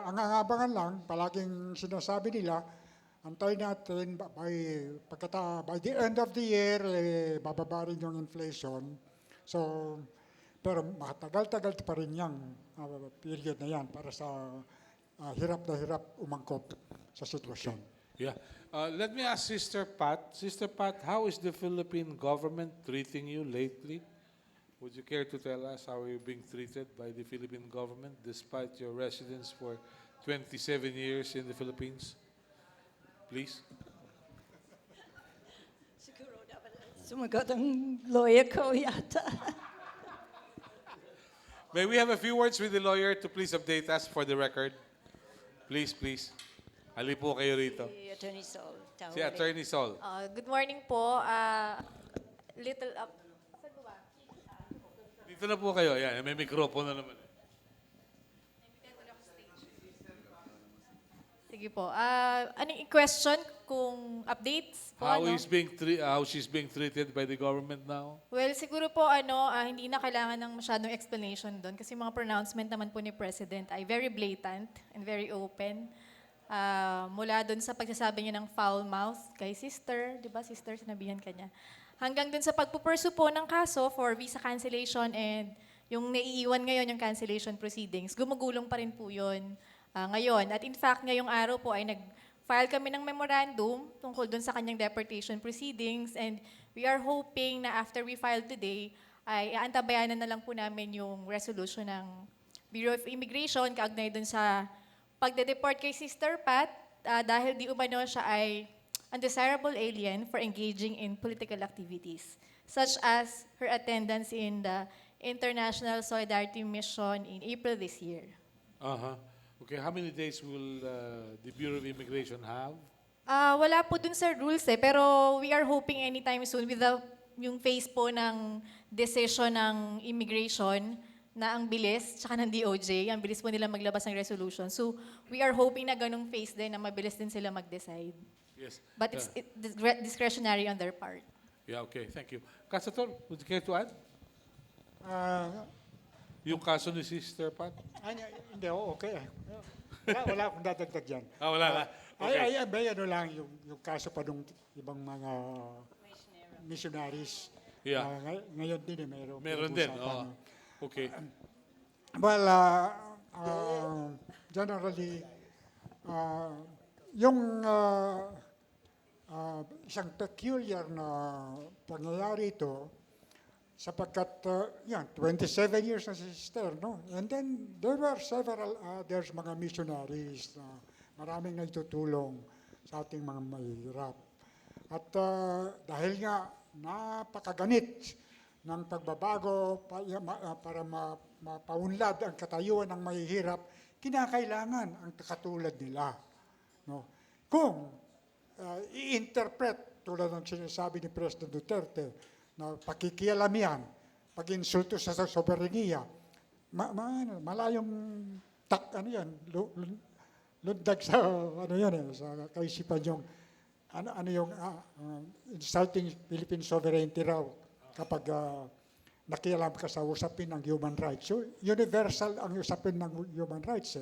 ang aangabangan lang, palaging sinasabi nila, antay natin by the end of the year, bababa rin yung inflation. So, pero matagal-tagal pa rin yung period na yan para sa hirap na hirap umangkop sa sitwasyon. Yeah. Let me ask Sister Pat. Sister Pat, how is the Philippine government treating you lately? Would you care to tell us how you're being treated by the Philippine government despite your residence for 27 years in the Philippines? Please. Siguro dapat sumagot ang lawyer ko yata. May we have a few words with the lawyer to please update us for the record? Please, please. Hali po kayo rito. Si Attorney Sol. Si Attorney Sol. Good morning po. Little up. Saan po ba? Dito na po kayo. Yan, may mikropono naman. Sige po. Anong question kung updates po? How ano? how she's being treated by the government now? Well, siguro po hindi na kailangan ng masyadong explanation doon kasi mga pronouncement naman po ni President ay very blatant and very open. Mula doon sa pagsasabi niya ng foul mouth kay sister, di ba sister, sinabihan ka niya. Hanggang doon sa pagpupursue po ng kaso for visa cancellation and yung naiiwan ngayon yung cancellation proceedings, gumugulong pa rin po yun ngayon. At in fact, ngayong araw po ay nag-file kami ng memorandum tungkol doon sa kanyang deportation proceedings and we are hoping na after we file today, ay aantabayanan na lang po namin yung resolution ng Bureau of Immigration kaugnay doon sa pagde-deport kay Sister Pat dahil di umano siya ay undesirable alien for engaging in political activities, such as her attendance in the International Solidarity Mission in April this year. Uh-huh. Okay, how many days will the Bureau of Immigration have? Wala po dun sa rules pero we are hoping anytime soon with yung phase po ng decision ng immigration na ang bilis, tsaka ng DOJ, ang bilis po nila maglabas ng resolution. So, we are hoping na ganung phase din na mabilis din sila mag-decide. Yes. But it's discretionary on their part. Yeah, okay, thank you. Kasator, would you care to add? Yung kaso ni Sister Pat? Hindi, okay. Wala akong dadagdag dyan. Wala na. Okay. May ano lang yung kaso pa ng ibang mga missionaries. Yeah. Ngayon din Meron din, oh. Okay. Well, generally, yung isang peculiar na pangyayari ito, sapagkat, 27 years na si sister, no? And then, there were several others, mga missionaries na maraming nagtutulong sa ating mga mahirap. At dahil nga, napakaganit ng pagbabago para mapaunlad ang katayuan ng mahihirap, kinakailangan ang katulad nila. No? Kung i-interpret, tulad ng sinasabi ni President Duterte, na pakikialam yan, pag-insulto sa soberenya, malayong lundag sa sa kaisipan yung insulting Philippine sovereignty raw kapag nakialam ka sa usapin ng human rights. So, universal ang usapin ng human rights.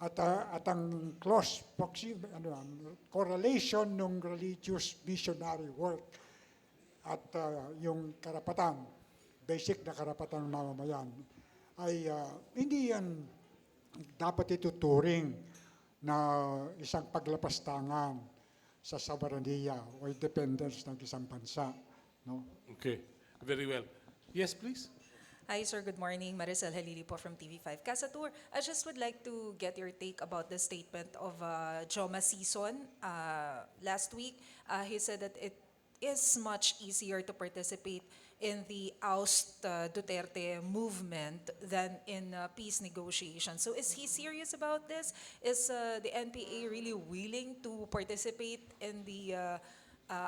At ang close correlation ng religious missionary work at yung karapatan, basic na karapatan ng mamamayan, ay hindi yan dapat ituturing na isang paglapastangan sa soberanya o independence ng isang bansa. No? Okay, very well. Yes, please. Hi, sir. Good morning. Maricel Halili po from TV5. Kasatur, I just would like to get your take about the statement of Joma Sison last week. He said that it is much easier to participate in the oust Duterte movement than in peace negotiations. So is he serious about this? Is the NPA really willing to participate in the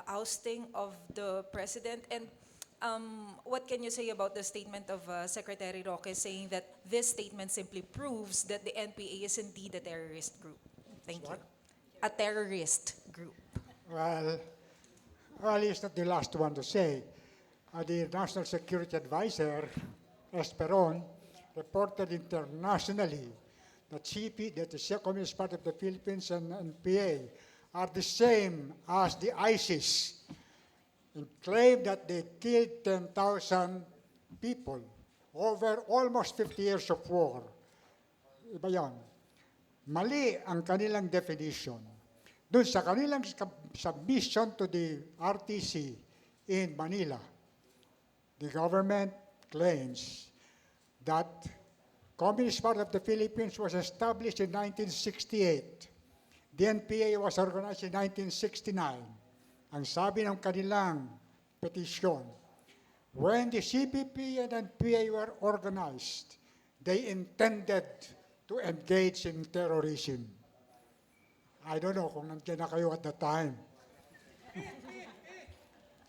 ousting of the president? And what can you say about the statement of Secretary Roque saying that this statement simply proves that the NPA is indeed a terrorist group? Thank you. A terrorist group. Well, he's not the last one to say. The National Security Advisor, Esperon, reported internationally that CP, that the Communist Party of the Philippines and NPA are the same as the ISIS, and claimed that they killed 10,000 people over almost 50 years of war. Iba yan. mali ang kanilang definition. Doon sa kanilang submission to the RTC in Manila, the government claims that Communist Party of the Philippines was established in 1968. The NPA was organized in 1969. Ang sabi ng kanilang petisyon, when the CPP and NPA were organized, they intended to engage in terrorism. I don't know kung nandiyan na kayo at the time.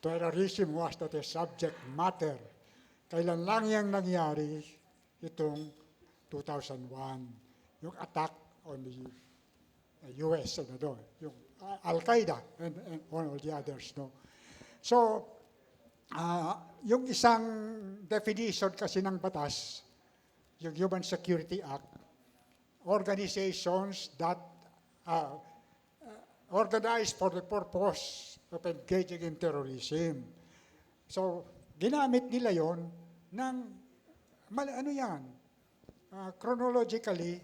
Terrorism was not a subject matter. Kailan lang yang nangyari itong 2001, yung attack on the US, yung Al-Qaeda and all the others. No? So, yung isang definition kasi ng batas, yung Human Security Act, organizations that organized for the purpose of engaging in terrorism. So, ginamit nila yon ng, ano yan, chronologically,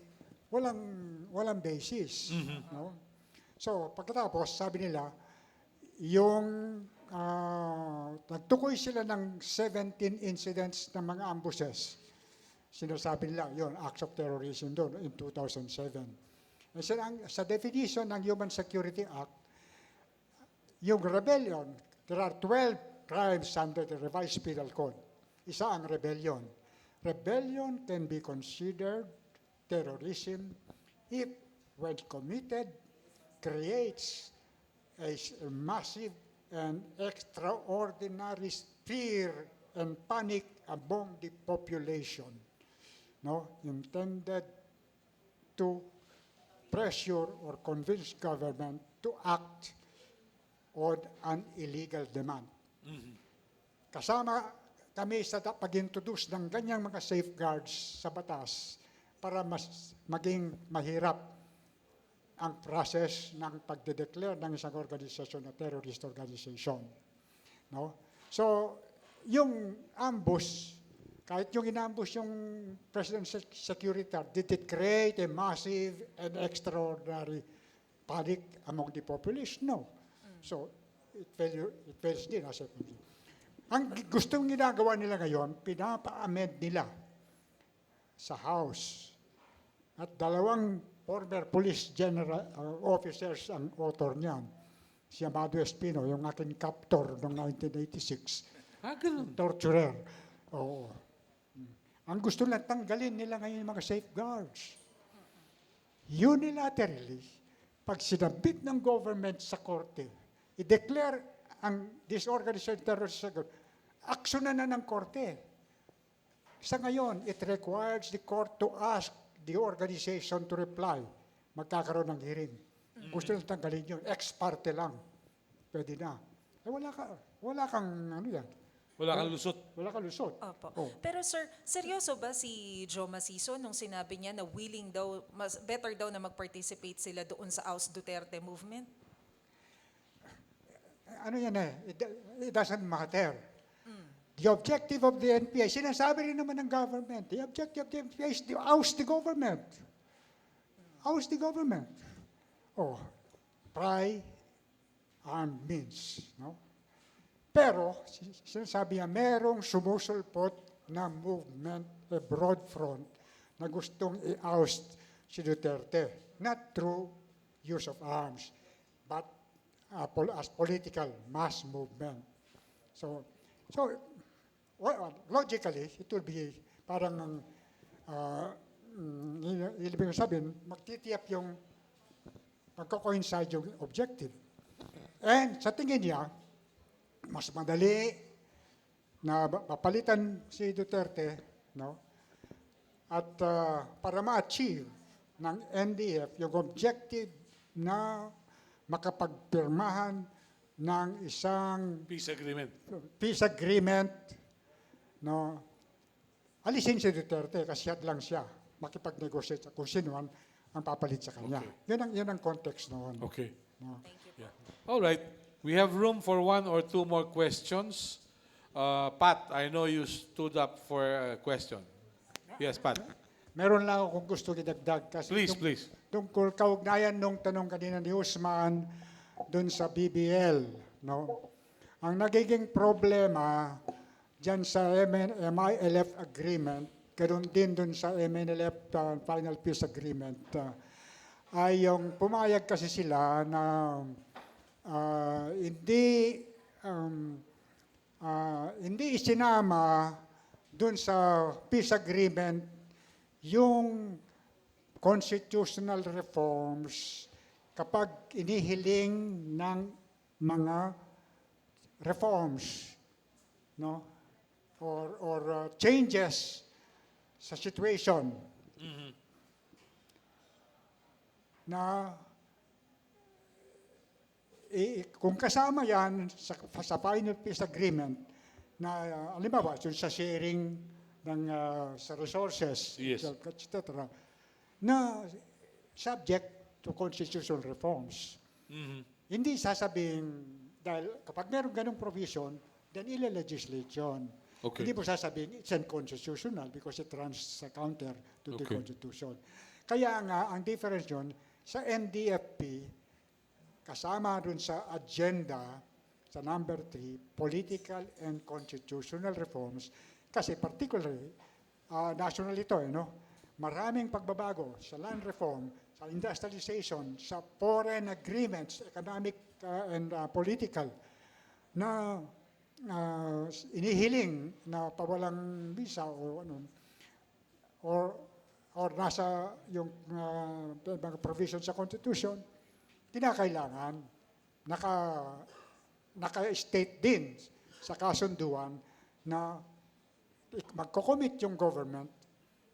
walang basis. No? So, pagkatapos, sabi nila, yung nagtukoy sila ng 17 incidents ng mga ambushes. Sinasabi nila, yun, acts of terrorism doon in 2007. Sa definition ng Human Security Act, yung rebellion, there are 12 crimes under the revised penal code. Isa ang rebellion. Rebellion can be considered terrorism if, when committed, creates a massive and extraordinary fear and panic among the population, no, intended to pressure or convince government to act on an illegal demand. Kasama kami sa pag-introduce ng ganyang mga safeguards sa batas para maging mahirap ang process ng pagde-declare ng isang organisasyon na terrorist organization. No? So, yung ambush, kahit yung inambush yung President's Security, did it create a massive and extraordinary panic among the population? No. So, it fails din as a panic. Ang gustong ginagawa nila ngayon, pinapa-amend nila sa House. At dalawang former police general officers ang author niyan. Si Amado Espino, yung aking captor noong 1986. Ganun. Torturer. Oo. Ang gusto lang tanggalin nila ngayon yung mga safeguards. Unilaterally, pag sinabit ng government sa korte, i-declare ang disorganized terrorist, aksyonan na ng korte. Sa ngayon, it requires the court to ask the organization to reply. Magkakaroon ng hearing. Gusto lang tanggalin yun. Ex parte lang. Pwede na. Wala kang ano yan. Wala kang lusot. Wala kang lusot. Opo. Oh. Pero sir, seryoso ba si Joe Maciso nung sinabi niya na willing daw, better daw na mag-participate sila doon sa Aus Duterte movement? Ano yan it doesn't matter. The objective of the NPA, sinasabi rin naman ng government, the objective of the NPA is to oust the government. Oust the government. Oh, pry armed means. No? Pero, sinasabi niya, merong sumusulpot na movement, a broad front, na gustong i-oust si Duterte. Not through use of arms, but as political mass movement. So logically, it will be parang ibig sabihin, magtitiyak yung magko-coincide yung objective. And sa tingin niya, mas madali na mapalitan si Duterte, no? At para ma-achieve ng NDF yung objective na makapagpirmahan ng isang peace agreement, no? Alisin si Duterte kasi lang siya makipag-negotiate kung sino ang papalit sa kanya. Okay. Yan ang context noon. Okay. No? Yeah. All right. We have room for one or two more questions. Pat, I know you stood up for a question. Yes, Pat. Meron lang akong gusto idagdag kasi Please. tungkol kaugnayan nung tanong kanina ni Usman dun sa BBL, no? Ang nagiging problema dyan sa MILF agreement, ganoon din dun sa MNLF final peace agreement, ay yung pumayag kasi sila na hindi isinama dun sa peace agreement yung constitutional reforms kapag inihiling ng mga reforms, no, or changes sa situation na kung kasama yan sa final peace agreement na halimbawa yung sa sharing ng sa resources, Yes. etc., na subject to constitutional reforms. Hindi sasabihin, dahil kapag meron ganong provision, then ila-legislate yun. Okay. Hindi mo sasabihin, it's unconstitutional because it runs counter to the Okay. Constitution. Kaya nga, ang difference yun, sa NDFP, kasama dun sa agenda, sa number 3, political and constitutional reforms, kasi particularly, national ito, no? Maraming pagbabago sa land reform, sa industrialization, sa foreign agreements, economic and political, na inihiling na pawalang visa o ano, or nasa yung mga provision sa Constitution, kinakailangan naka-state din sa kasunduan na magko-commit yung government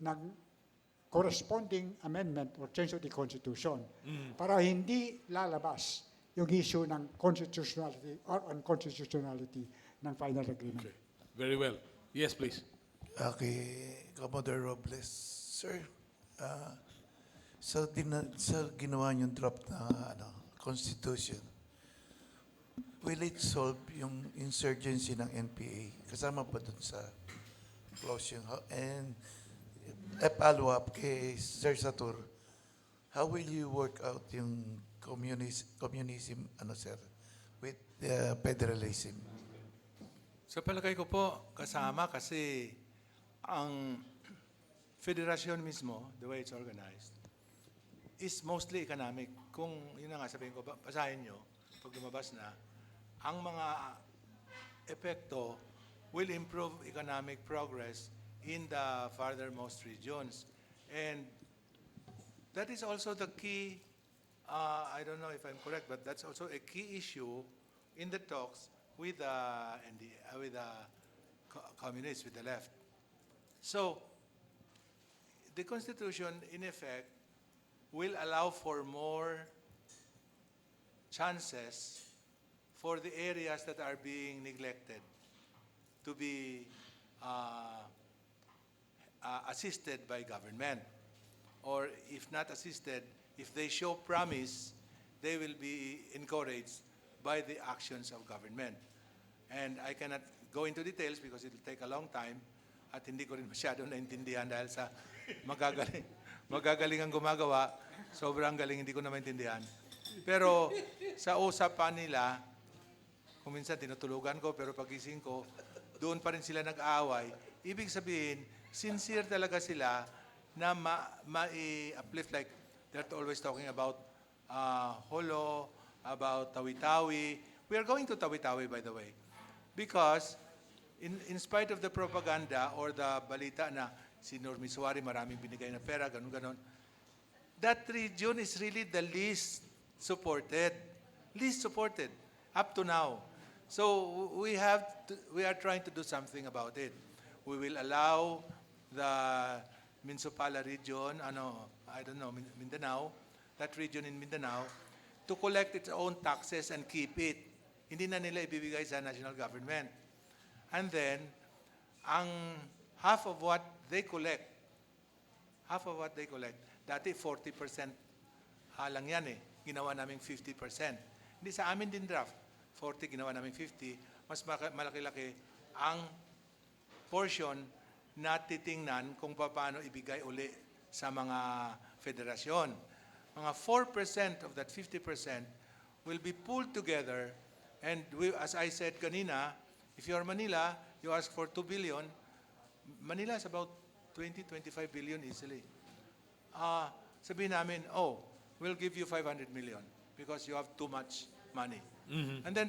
ng corresponding amendment or change of the Constitution para hindi lalabas yung issue ng constitutionality or unconstitutionality ng final agreement. Okay. Very well. Yes, please. Okay, Commodore Robles. Sir, sa ginawa niyong draft na Constitution, will it solve yung insurgency ng NPA? Kasama pa dun sa clause yung... And follow-up kay Sir Satur, how will you work out yung communism, sir, with federalism? Sa palagay ko po, kasama kasi ang federasyon mismo, the way it's organized, is mostly economic. Kung, yun na nga sabihin ko, basahin nyo, pag lumabas na, ang mga epekto will improve economic progress in the farthermost regions. And that is also the key, I don't know if I'm correct, but that's also a key issue in the talks with the communists, with the left. So, the Constitution, in effect, will allow for more chances for the areas that are being neglected to be assisted by government. Or if not assisted, if they show promise, they will be encouraged by the actions of government. And I cannot go into details because it will take a long time at hindi ko rin masyado naintindihan dahil sa magagaling ang gumagawa, sobrang galing hindi ko na maintindihan. Pero sa usapan nila, kung minsan tinutulugan ko pero pagising ko, doon pa rin sila nag-aaway. Ibig sabihin, sincere talaga sila na ma-uplift, like they're always talking about Holo, about Tawi-Tawi. We are going to Tawi-Tawi, by the way, because in spite of the propaganda or the balita na si Normi Suari maraming binigay na pera, ganun-ganon, that region is really the least supported up to now. So we are trying to do something about it. We will allow the Minsopala region, I don't know, Mindanao, that region in Mindanao, to collect its own taxes and keep it. Hindi na nila ibibigay sa national government. And then, ang half of what they collect, dati 40% lang yan eh. Ginawa namin 50%. Hindi sa amin din draft. 40, ginawa namin 50. Mas malaki-laki ang portion na titingnan kung paano ibigay uli sa mga federasyon. mga 4% of that 50% will be pulled together, and we, as I said kanina, if you are Manila, you ask for 2 billion, Manila is about 20-25 billion easily. Sabihin namin, oh, we'll give you 500 million because you have too much money. And then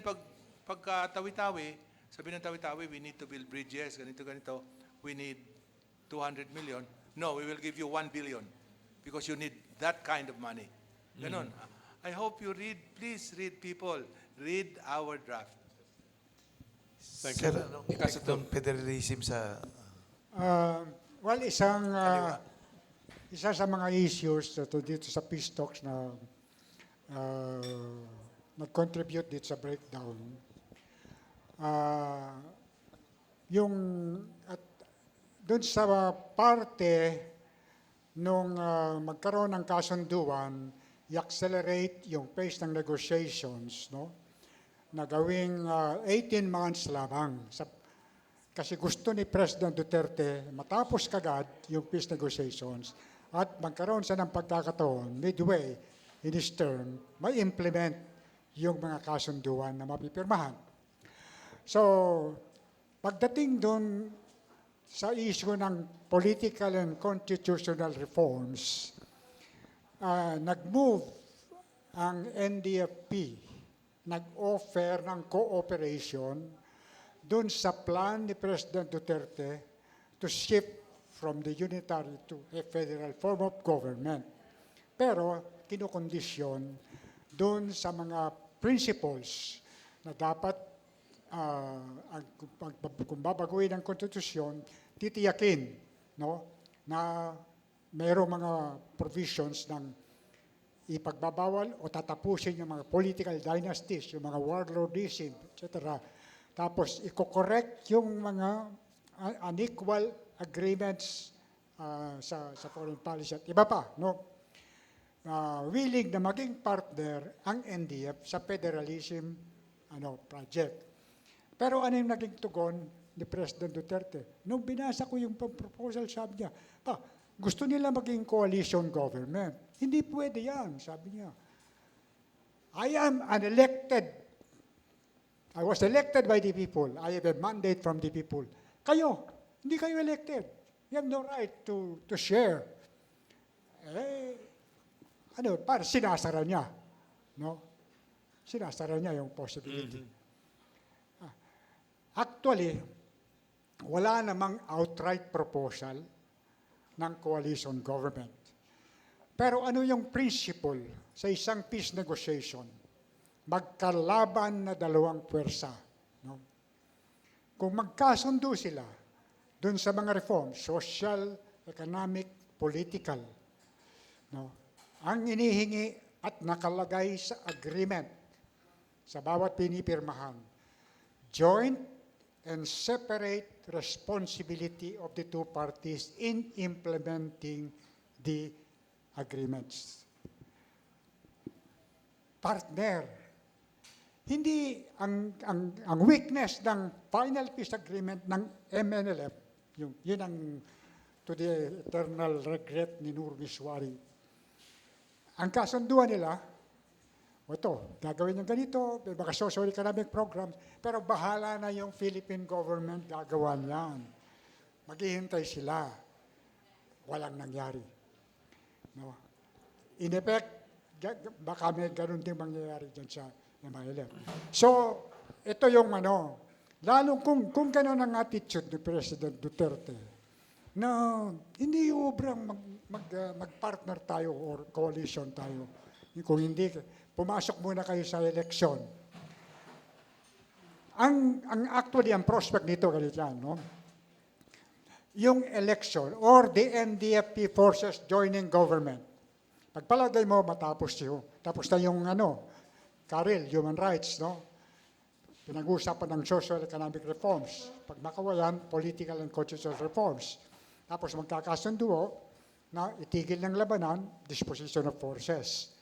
pagka Tawi-Tawi, sabihin ng Tawi-Tawi, we need to build bridges, ganito, we need 200 million. No, we will give you 1 billion because you need that kind of money. Ganon. I hope you read, please read people, read our draft. Thank Sir, you. anong effect ng federalism sa... Well, isa sa mga issues dito sa peace talks na nag-contribute dito sa breakdown, yung at doon sa parte nung magkaroon ng kasunduan, i-accelerate yung pace ng negotiations, no? Na gawing 18 months lamang. Kasi gusto ni President Duterte matapos kagad yung peace negotiations at magkaroon siya ng pagkakataon midway in his term, may implement yung mga kasunduan na mapipirmahan. So, pagdating doon sa issue ng political and constitutional reforms, nag-move ang NDFP, nag-offer ng cooperation doon sa plan ni President Duterte to shift from the unitary to a federal form of government. Pero kinukondisyon doon sa mga principles na dapat kung babaguhin ang konstitusyon, titiyakin, no, na mayroong mga provisions ng ipagbabawal o tatapusin yung mga political dynasties, yung mga warlordism, etc. Tapos i-correct yung mga unequal agreements sa foreign policy at iba pa, no? Willing na maging partner ang NDF sa federalism project. Pero ano yung naging tugon ni President Duterte? Nung binasa ko yung proposal, sabi niya, gusto nila maging coalition government. Hindi pwede yan, sabi niya. I was elected by the people. I have a mandate from the people. Kayo, hindi kayo elected. You have no right to share. Para sinasara niya. No? Sinasara niya yung possibility. Actually, wala namang outright proposal ng coalition government. Pero ano yung principle sa isang peace negotiation? Magkalaban na dalawang puwersa. No? Kung magkasundo sila dun sa mga reforms, social, economic, political, no? Ang inihingi at nakalagay sa agreement sa bawat pinipirmahan, joint and separate responsibility of the two parties in implementing the agreements. Partner. Hindi ang weakness ng final peace agreement ng MNLF, yun ang to the eternal regret ni Nur Miswari. Ang kasunduan nila, ito, gagawin yung ganito, may mga social economic programs, pero bahala na yung Philippine government gagawa niyan. Maghihintay sila. Walang nangyari. No? In effect, baka may ganun din mangyayari dyan sa MILF. So, ito yung lalo kung ganun ang attitude ni President Duterte, na hindi ubrang mag-partner tayo or coalition tayo. Kung hindi, pumasok muna kayo sa eleksyon. Actually, ang prospect nito, ganito yan, no? Yung election or the NDFP forces joining government. Pagpalagay mo, tapos na yung Karel, human rights, no? Pinag-uusapan ng social economic reforms. Pag makawalan, political and constitutional reforms. Tapos magkakasundo na itigil ng labanan, disposition of forces.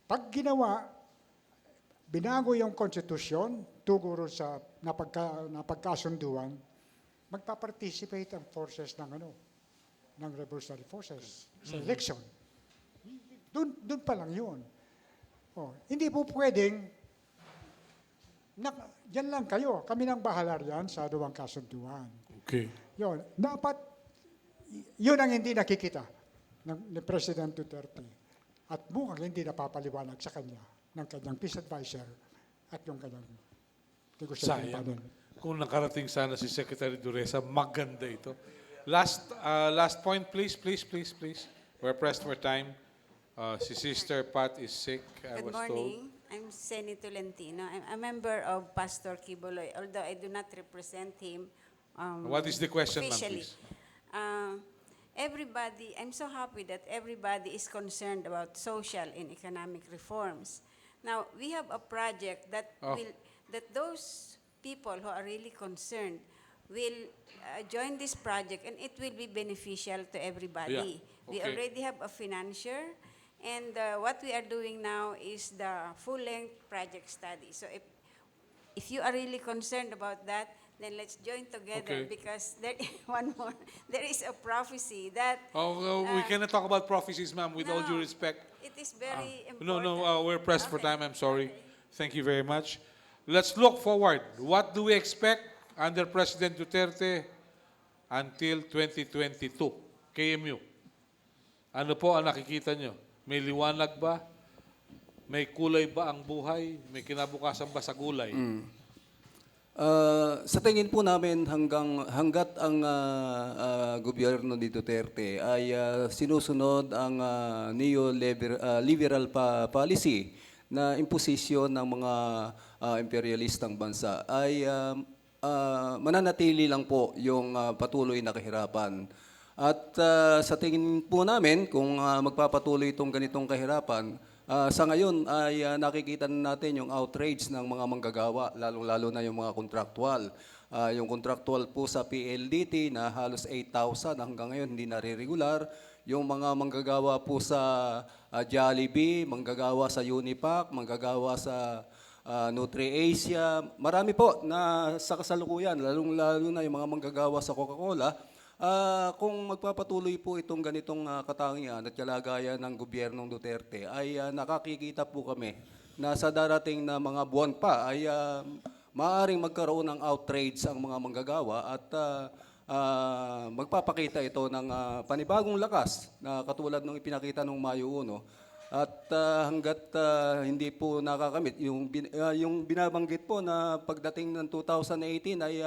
Pag ginawa, binago yung konstitusyon, tuguro sa napagkasunduan, magpa-participate ang forces ng revolutionary forces sa election. Doon pa lang yun. Hindi po pwedeng, yan lang kayo, kami nang bahala riyan sa duwang kasunduan. Okay. Dapat, yun ang hindi nakikita ni President Duterte. At mukhang hindi napapaliwanag sa kanya ng kanyang peace advisor at yung kanyang negotiating Sayang. panel. Kung nakarating sana si Secretary Duresa, maganda ito. Last point, please. We're pressed for time. Si Sister Pat is sick, I Good was told. morning. I'm Senny Tolentino. I'm a member of Pastor Kiboloy, although I do not represent him What is the question, ma'am, officially. please? Everybody, I'm so happy that everybody is concerned about social and economic reforms. Now, we have a project that that those people who are really concerned will join this project, and it will be beneficial to everybody. Yeah. We Okay. already have a financier, and what we are doing now is the full-length project study. So if you are really concerned about that, then let's join together, Okay. because there one more, there is a prophecy that We cannot talk about prophecies, ma'am, with all due No. respect. it is very No, important. we're pressed for Okay. time, I'm sorry. Thank you very much. Let's look forward. What do we expect under President Duterte until 2022? KMU. Ano po ang nakikita nyo? May liwanag ba? May kulay ba ang buhay? May kinabukasan ba sa gulay? Sa tingin po namin hanggat ang gobyerno ni Duterte ay sinusunod ang neoliberal policy na imposisyon ng mga imperialistang bansa ay mananatili lang po yung patuloy na kahirapan. At sa tingin po namin kung magpapatuloy itong ganitong kahirapan, sa ngayon ay nakikita na natin yung outrage ng mga manggagawa, lalong-lalo na yung mga kontraktual. Yung kontraktual po sa PLDT na halos 8,000 hanggang ngayon hindi nare-regular. Yung mga manggagawa po sa Jollibee, manggagawa sa Unipac, manggagawa sa NutriAsia. Marami po na sa kasalukuyan, lalong-lalo na yung mga manggagawa sa Coca-Cola. Kung magpapatuloy po itong ganitong katangian at kalagayan ng gobyernong Duterte, ay nakakikita po kami na sa darating na mga buwan pa ay maaaring magkaroon ng outrage ang mga manggagawa at magpapakita ito ng panibagong lakas na katulad ng ipinakita noong Mayo 1. At hanggat hindi po nakakamit, yung binabanggit po na pagdating ng 2018 ay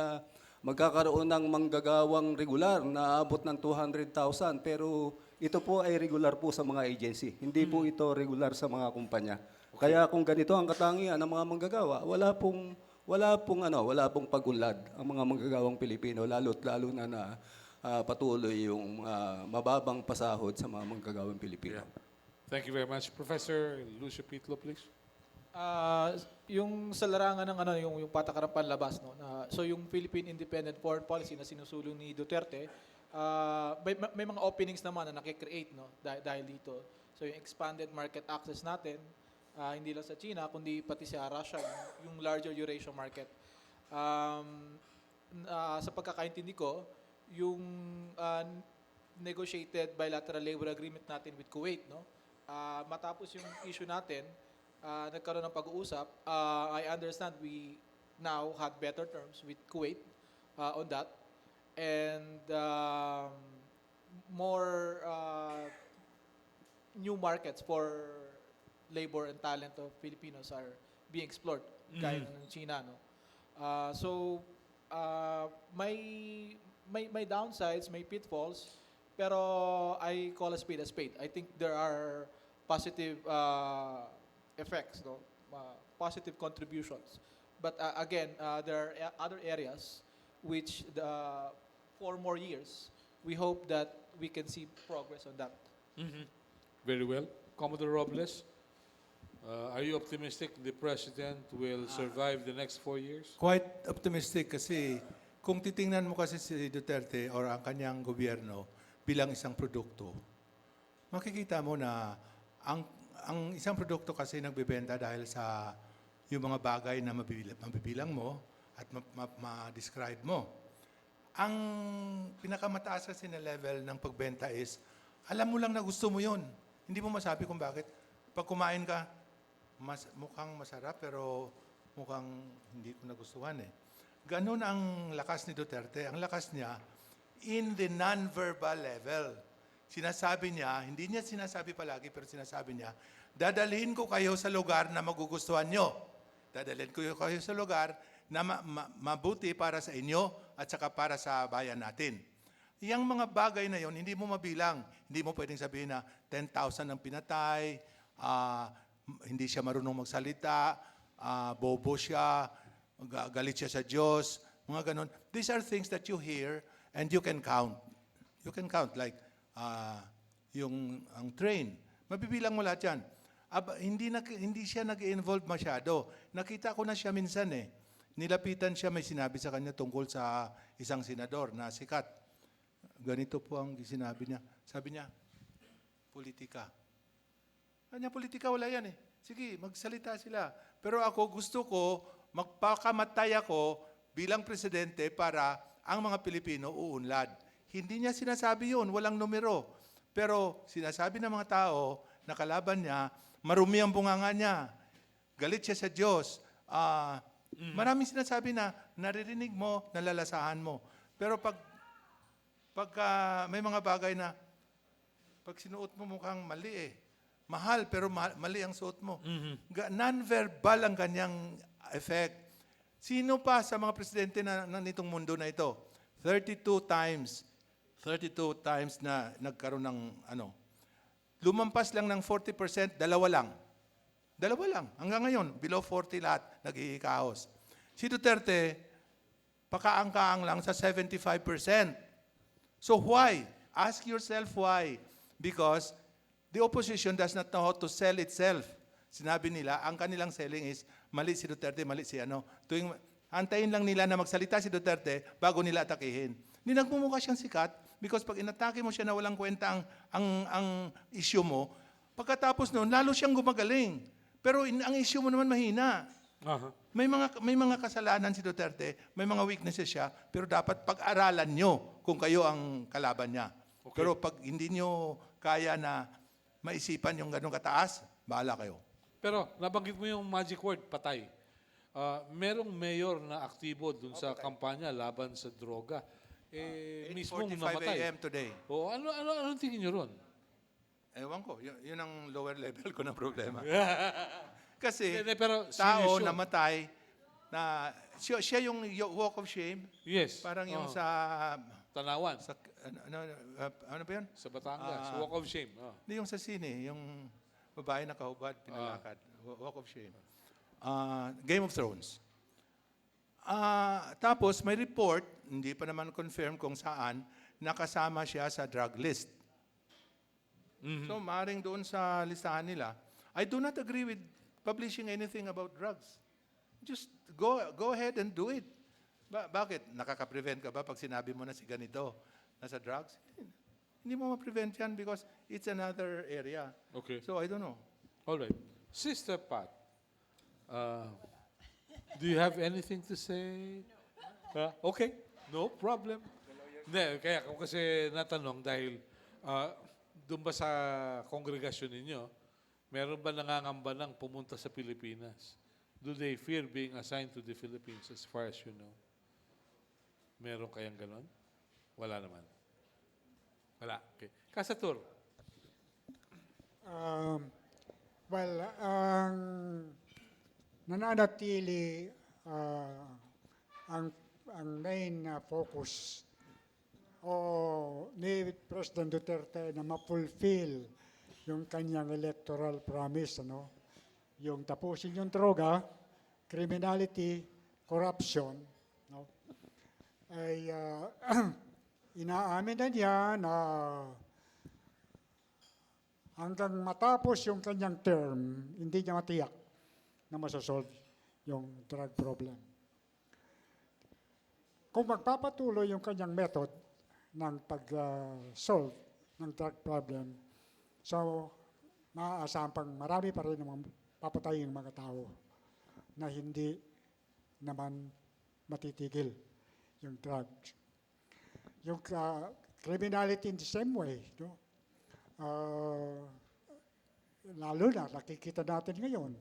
magkakaroon ng manggagawang regular na abot ng 200,000, pero ito po ay regular po sa mga agency. Hindi po ito regular sa mga kumpanya. Kaya kung ganito ang katangian ng mga manggagawa, wala pong pagunlad ang mga manggagawang Pilipino, lalo na patuloy yung mababang pasahod sa mga manggagawang Pilipino. Thank you very much. Professor Lucio Pitlo, please. Yung sa larangan ng yung patakaran panlabas, no. So yung Philippine Independent Foreign Policy na sinusulong ni Duterte, may mga openings naman na nakikreate, no, dahil dito. So yung expanded market access natin, hindi lang sa China kundi pati sa Russia, yung larger Eurasia market. Sa pagkakaintindi ko, yung negotiated bilateral labor agreement natin with Kuwait, no, matapos yung issue natin, nagkaroon ng pag-uusap. I understand we now had better terms with Kuwait on that, and more new markets for labor and talent of Filipinos are being explored, gaya ng China, no. May downsides, may pitfalls, pero I call a spade a spade. I think there are positive effects, no? Positive contributions. But again, there are other areas which 4 more years, we hope that we can see progress on that. Very well. Commodore Robles, are you optimistic the President will survive the next 4 years? Quite optimistic kasi kung titingnan mo kasi si Duterte or ang kanyang gobyerno bilang isang produkto, makikita mo na ang isang produkto kasi nagbebenta dahil sa yung mga bagay na mabibilang mo at ma-describe mo. Ang pinakamataas kasi na level ng pagbenta is, alam mo lang na gusto mo yun. Hindi mo masabi kung bakit. Pag kumain ka, mukhang masarap pero mukhang hindi ko nagustuhan eh. Ganun ang lakas ni Duterte. Ang lakas niya in the non-verbal level. Sinasabi niya, hindi niya sinasabi palagi pero sinasabi niya, dadalhin ko kayo sa lugar na magugustuhan nyo. Dadalhin ko kayo sa lugar na mabuti para sa inyo at saka para sa bayan natin. Yang mga bagay na yon hindi mo mabilang. Hindi mo pwedeng sabihin na 10,000 ang pinatay, hindi siya marunong magsalita, bobo siya, galit siya sa Diyos, mga ganon. These are things that you hear and you can count. You can count like ang train. Mabibilang mo lahat yan. Hindi siya nag-involve masyado. Nakita ko na siya minsan eh. Nilapitan siya, may sinabi sa kanya tungkol sa isang senador na sikat. Ganito po ang sinabi niya. Sabi niya, politika. Kanya politika, wala yan eh. Sige, magsalita sila. Pero ako gusto ko, magpakamatay ako bilang presidente para ang mga Pilipino uunlad. Hindi niya sinasabi yun, walang numero. Pero sinasabi ng mga tao na kalaban niya, marumi ang bunganga niya. Galit siya sa Diyos. Maraming sinasabi na naririnig mo, nalalasahan mo. Pero pag may mga bagay na pag sinuot mo mukhang mali eh. Mahal pero mali ang suot mo. Non-verbal ang kanyang effect. Sino pa sa mga presidente na nitong mundo na ito? 32 times na nagkaroon ng lumampas lang ng 40%, dalawa lang. Hanggang ngayon, below 40 lahat, nag-iikaos. Si Duterte, pakaang-kaang lang sa 75%. So why? Ask yourself why. Because the opposition does not know how to sell itself. Sinabi nila, ang kanilang selling is, mali si Duterte, mali si ano. Antayin lang nila na magsalita si Duterte bago nila atakihin. Hindi nagmumukha siyang sikat because pag inatake mo siya na walang kwenta ang issue mo, pagkatapos noon, lalo siyang gumagaling. Pero ang issue mo naman mahina. May mga kasalanan si Duterte, may mga weaknesses siya, pero dapat pag-aralan nyo kung kayo ang kalaban niya. Okay. Pero pag hindi nyo kaya na maisipan yung ganong kataas, bahala kayo. Pero nabanggit mo yung magic word, patay. Merong mayor na aktibo dun sa kampanya laban sa droga. Mismong 8:45 namatay. a.m. today. Anong tingin nyo ron? Ewan ko, yun ang lower level ko ng problema. Kasi pero tao sino namatay na siya yung walk of shame. Yes. Parang yung sa Tanawan. sa ano ba yun? Sa Batangas. Walk of shame. Hindi yung sa sine, yung babae na kahubad, pinalakad. Walk of shame. Game of Thrones. Tapos may report, hindi pa naman confirm kung saan, nakasama siya sa drug list. So maaaring doon sa listahan nila, I do not agree with publishing anything about drugs. Just go ahead and do it. Bakit? Nakaka-prevent ka ba pag sinabi mo na si ganito nasa drugs? Hindi mo ma-prevent yan because it's another area. Okay. So I don't know. All right. Sister Pat, do you have anything to say? Okay. No problem. Hindi, kaya ako kasi natanong dahil doon ba sa kongregasyon ninyo, meron ba nangangamba ng pumunta sa Pilipinas? Do they fear being assigned to the Philippines as far as you know? Meron kayang ganon? Wala naman. Wala. Okay. Kasatur. Ang nananatili ang main focus ni President Duterte na ma-fulfill yung kanyang electoral promise, yung tapusin yung droga, criminality, corruption, ay inaamin na niya na hanggang matapos yung kanyang term, hindi niya matiyak na masosolve yung drug problem. Kung magpapatuloy yung kanyang method ng pag-solve ng drug problem, so maaasahan pang marami pa rin naman papatayin mga tao na hindi naman matitigil yung drugs. Yung criminality in the same way, lalo na nakikita natin ngayon,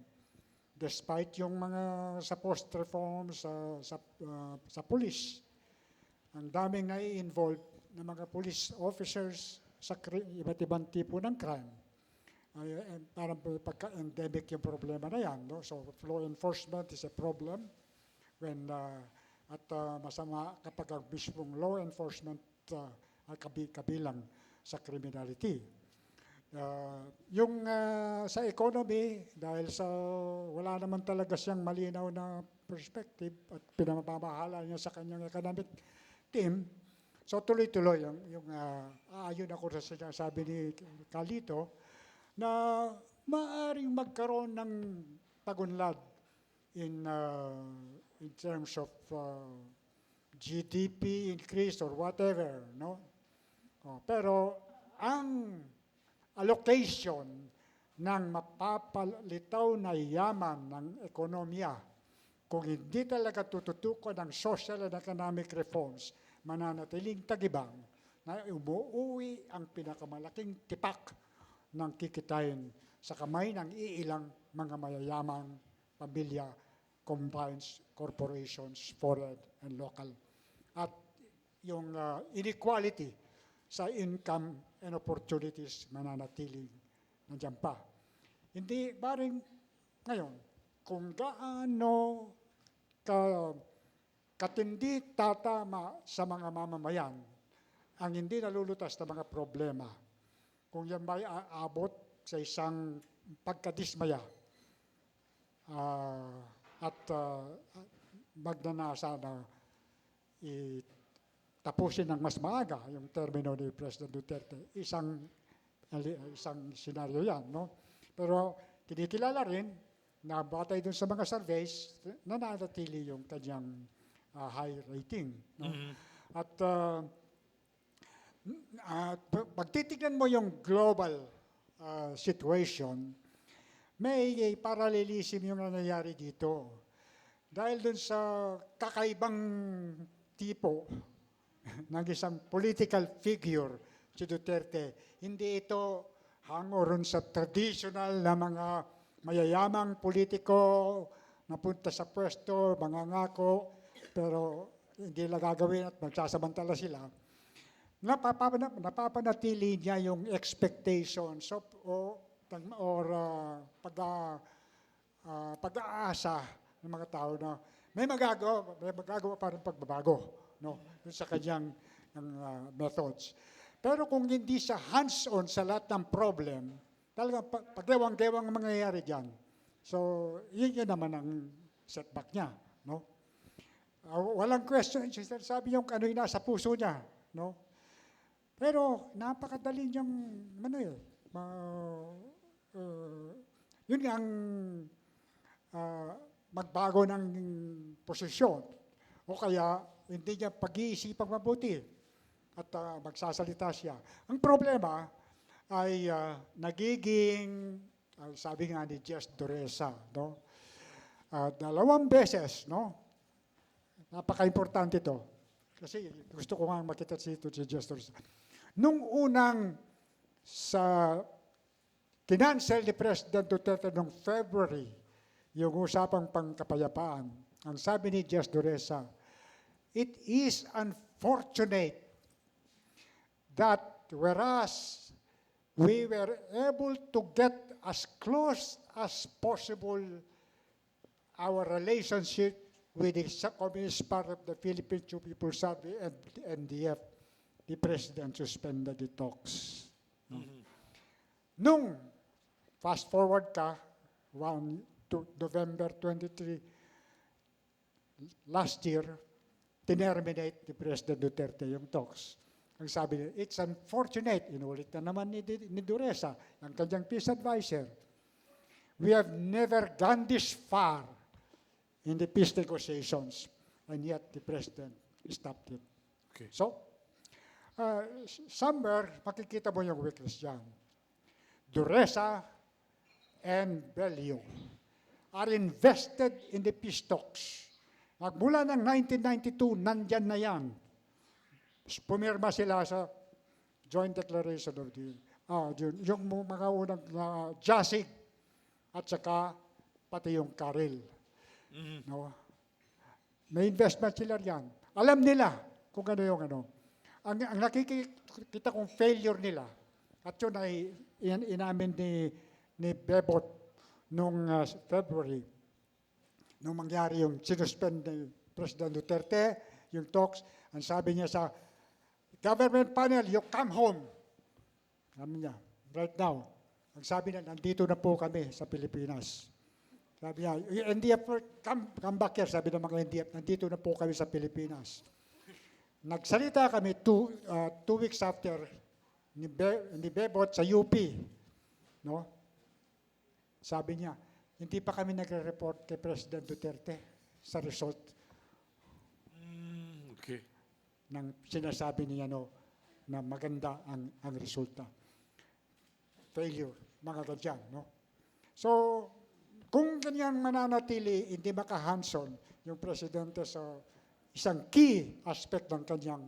despite yung mga sa post-reform, sa police, ang daming nai-involve ng mga police officers sa iba't ibang tipo ng crime. Parang pagka-endemic yung problema na yan. No? So law enforcement is a problem when masama kapag ang mismong law enforcement ay kabilang sa criminality. Yung sa economy, dahil sa wala naman talaga siyang malinaw na perspective at pinamamahala niya sa kanyang economic team, so tuloy-tuloy yung aayon ako sa sinasabi ni Carlito na maaaring magkaroon ng pagunlad in terms of GDP increase or whatever, no? Pero ang allocation ng mapapalitaw na yaman ng ekonomiya, kung hindi talaga tututukan ng social and economic reforms, mananatiling tagibang na umuwi ang pinakamalaking tipak ng kikitain sa kamay ng iilang mga mayayamang pamilya, combined corporations, foreign and local. At yung inequality sa income and opportunities mananatiling nandiyan pa. Hindi, baring ngayon, kung gaano katindi tatama sa mga mamamayan ang hindi nalulutas na mga problema, kung yan may aabot sa isang pagkadismaya at magnanasa na tapusin ng mas maaga yung termino ni President Duterte. Isang senaryo yan. No? Pero kinikilala rin na batay dun sa mga surveys, nananatili yung kanyang high rating. No? At pag titignan mo yung global situation, may parallelism yung nangyayari dito. Dahil dun sa kakaibang tipo ng isang political figure, si Duterte, hindi ito hango ron sa traditional na mga mayayamang politiko na punta sa pwesto, mangangako, pero hindi lang gagawin at magsasamantala sila. Napapanatili niya yung expectations or pag-aasa ng mga tao na may magagawa pa rin pagbabago, no? Sa kanyang methods. Pero kung hindi siya hands-on sa lahat ng problem, talagang pagdewang-dewang ang mangyayari dyan. So, yun naman ang setback niya, no? Walang question, sabi yung ano yung nasa puso niya, no? Pero napakadali niyang, yun nga ang magbago ng posisyon o kaya hindi niya pag-iisipang mabuti at magsasalita siya. Ang problema ay nagiging, sabi nga ni Jess Dureza, no? 2 beses, no? Napaka-importante ito. Kasi gusto ko nga makita dito si Jess Dureza. Nung unang kinansel ni President Duterte noong February, yung usapang pangkapayapaan, ang sabi ni Jess Dureza, it is unfortunate that whereas we were able to get as close as possible our relationship with the Communist Party of the Philippine People's Army and NDF, the President suspended the talks. Nung fast forward ka, to November 23, last year, tinerminate ni President Duterte yung talks. Ang sabi niya, it's unfortunate, inulit na naman ni Dureza, ang kanyang peace advisor. We have never gone this far in the peace negotiations, and yet the President stopped it. Okay. So, somewhere, makikita mo yung weakness dyan. Dureza and Bellio are invested in the peace talks. Magmula ng 1992, nandyan na yan. Pumirma sila sa Joint Declaration of the yung mga unang jazzing at saka pati yung Karel. No? May investment sila riyan. Alam nila kung ano yung ano. Ang nakikita kong failure nila, at yun ay inamin ni Bebot nung February, nung mangyari yung sinuspend ni President Duterte, yung talks, ang sabi niya sa government panel, you come home. Sabi niya, right now. Ang sabi niya, nandito na po kami sa Pilipinas. Sabi niya, NDF, come back here, sabi ng mga NDF, nandito na po kami sa Pilipinas. Nagsalita kami 2 weeks after ni Bebot sa UP. No? Sabi niya, hindi pa kami nagre-report kay President Duterte sa result Okay. ng sinasabi niya na maganda ang resulta. Failure, mga ganyan. No? So, kung ganyan mananatili, hindi makahanson yung presidente sa isang key aspect ng kanyang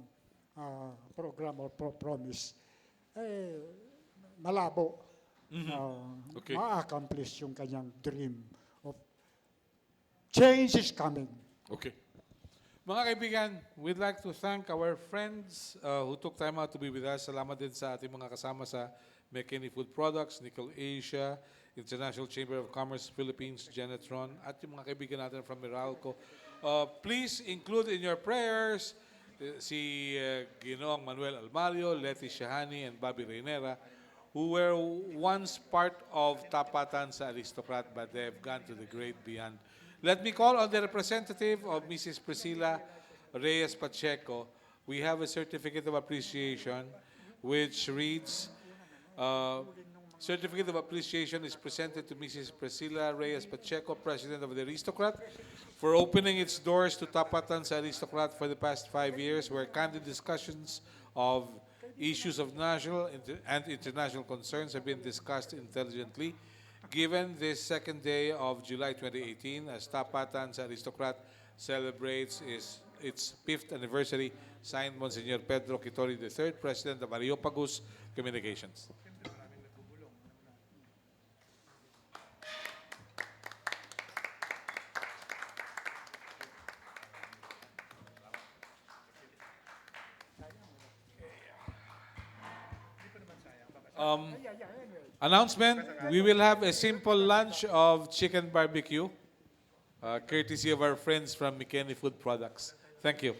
program or promise, malabo Okay. ma-accomplish yung kanyang dream of change is coming. Okay. Mga kaibigan, we'd like to thank our friends who took time out to be with us. Salamat din sa ating mga kasama sa McKinney Food Products, Nickel Asia, International Chamber of Commerce Philippines, Genetron, at yung mga kaibigan natin from Meralco. Please include in your prayers si Ginoong Manuel Almario, Letty Shahani, and Bobby Reynera, who were once part of Tapatan sa Aristocrat, but they have gone to the great beyond. Let me call on the representative of Mrs. Priscilla Reyes Pacheco. We have a certificate of appreciation which reads, certificate of appreciation is presented to Mrs. Priscilla Reyes Pacheco, President of the Aristocrat, for opening its doors to Tapatan sa Aristocrat for the past 5 years, where candid discussions of issues of national and international concerns have been discussed intelligently. Given this second day of July 2018, as Tapatan sa Aristocrat celebrates its 5th anniversary, signed Monsignor Pedro Quitori III, President of Areopagus Communications. Announcement, we will have a simple lunch of chicken barbecue, courtesy of our friends from McKinney Food Products. Thank you.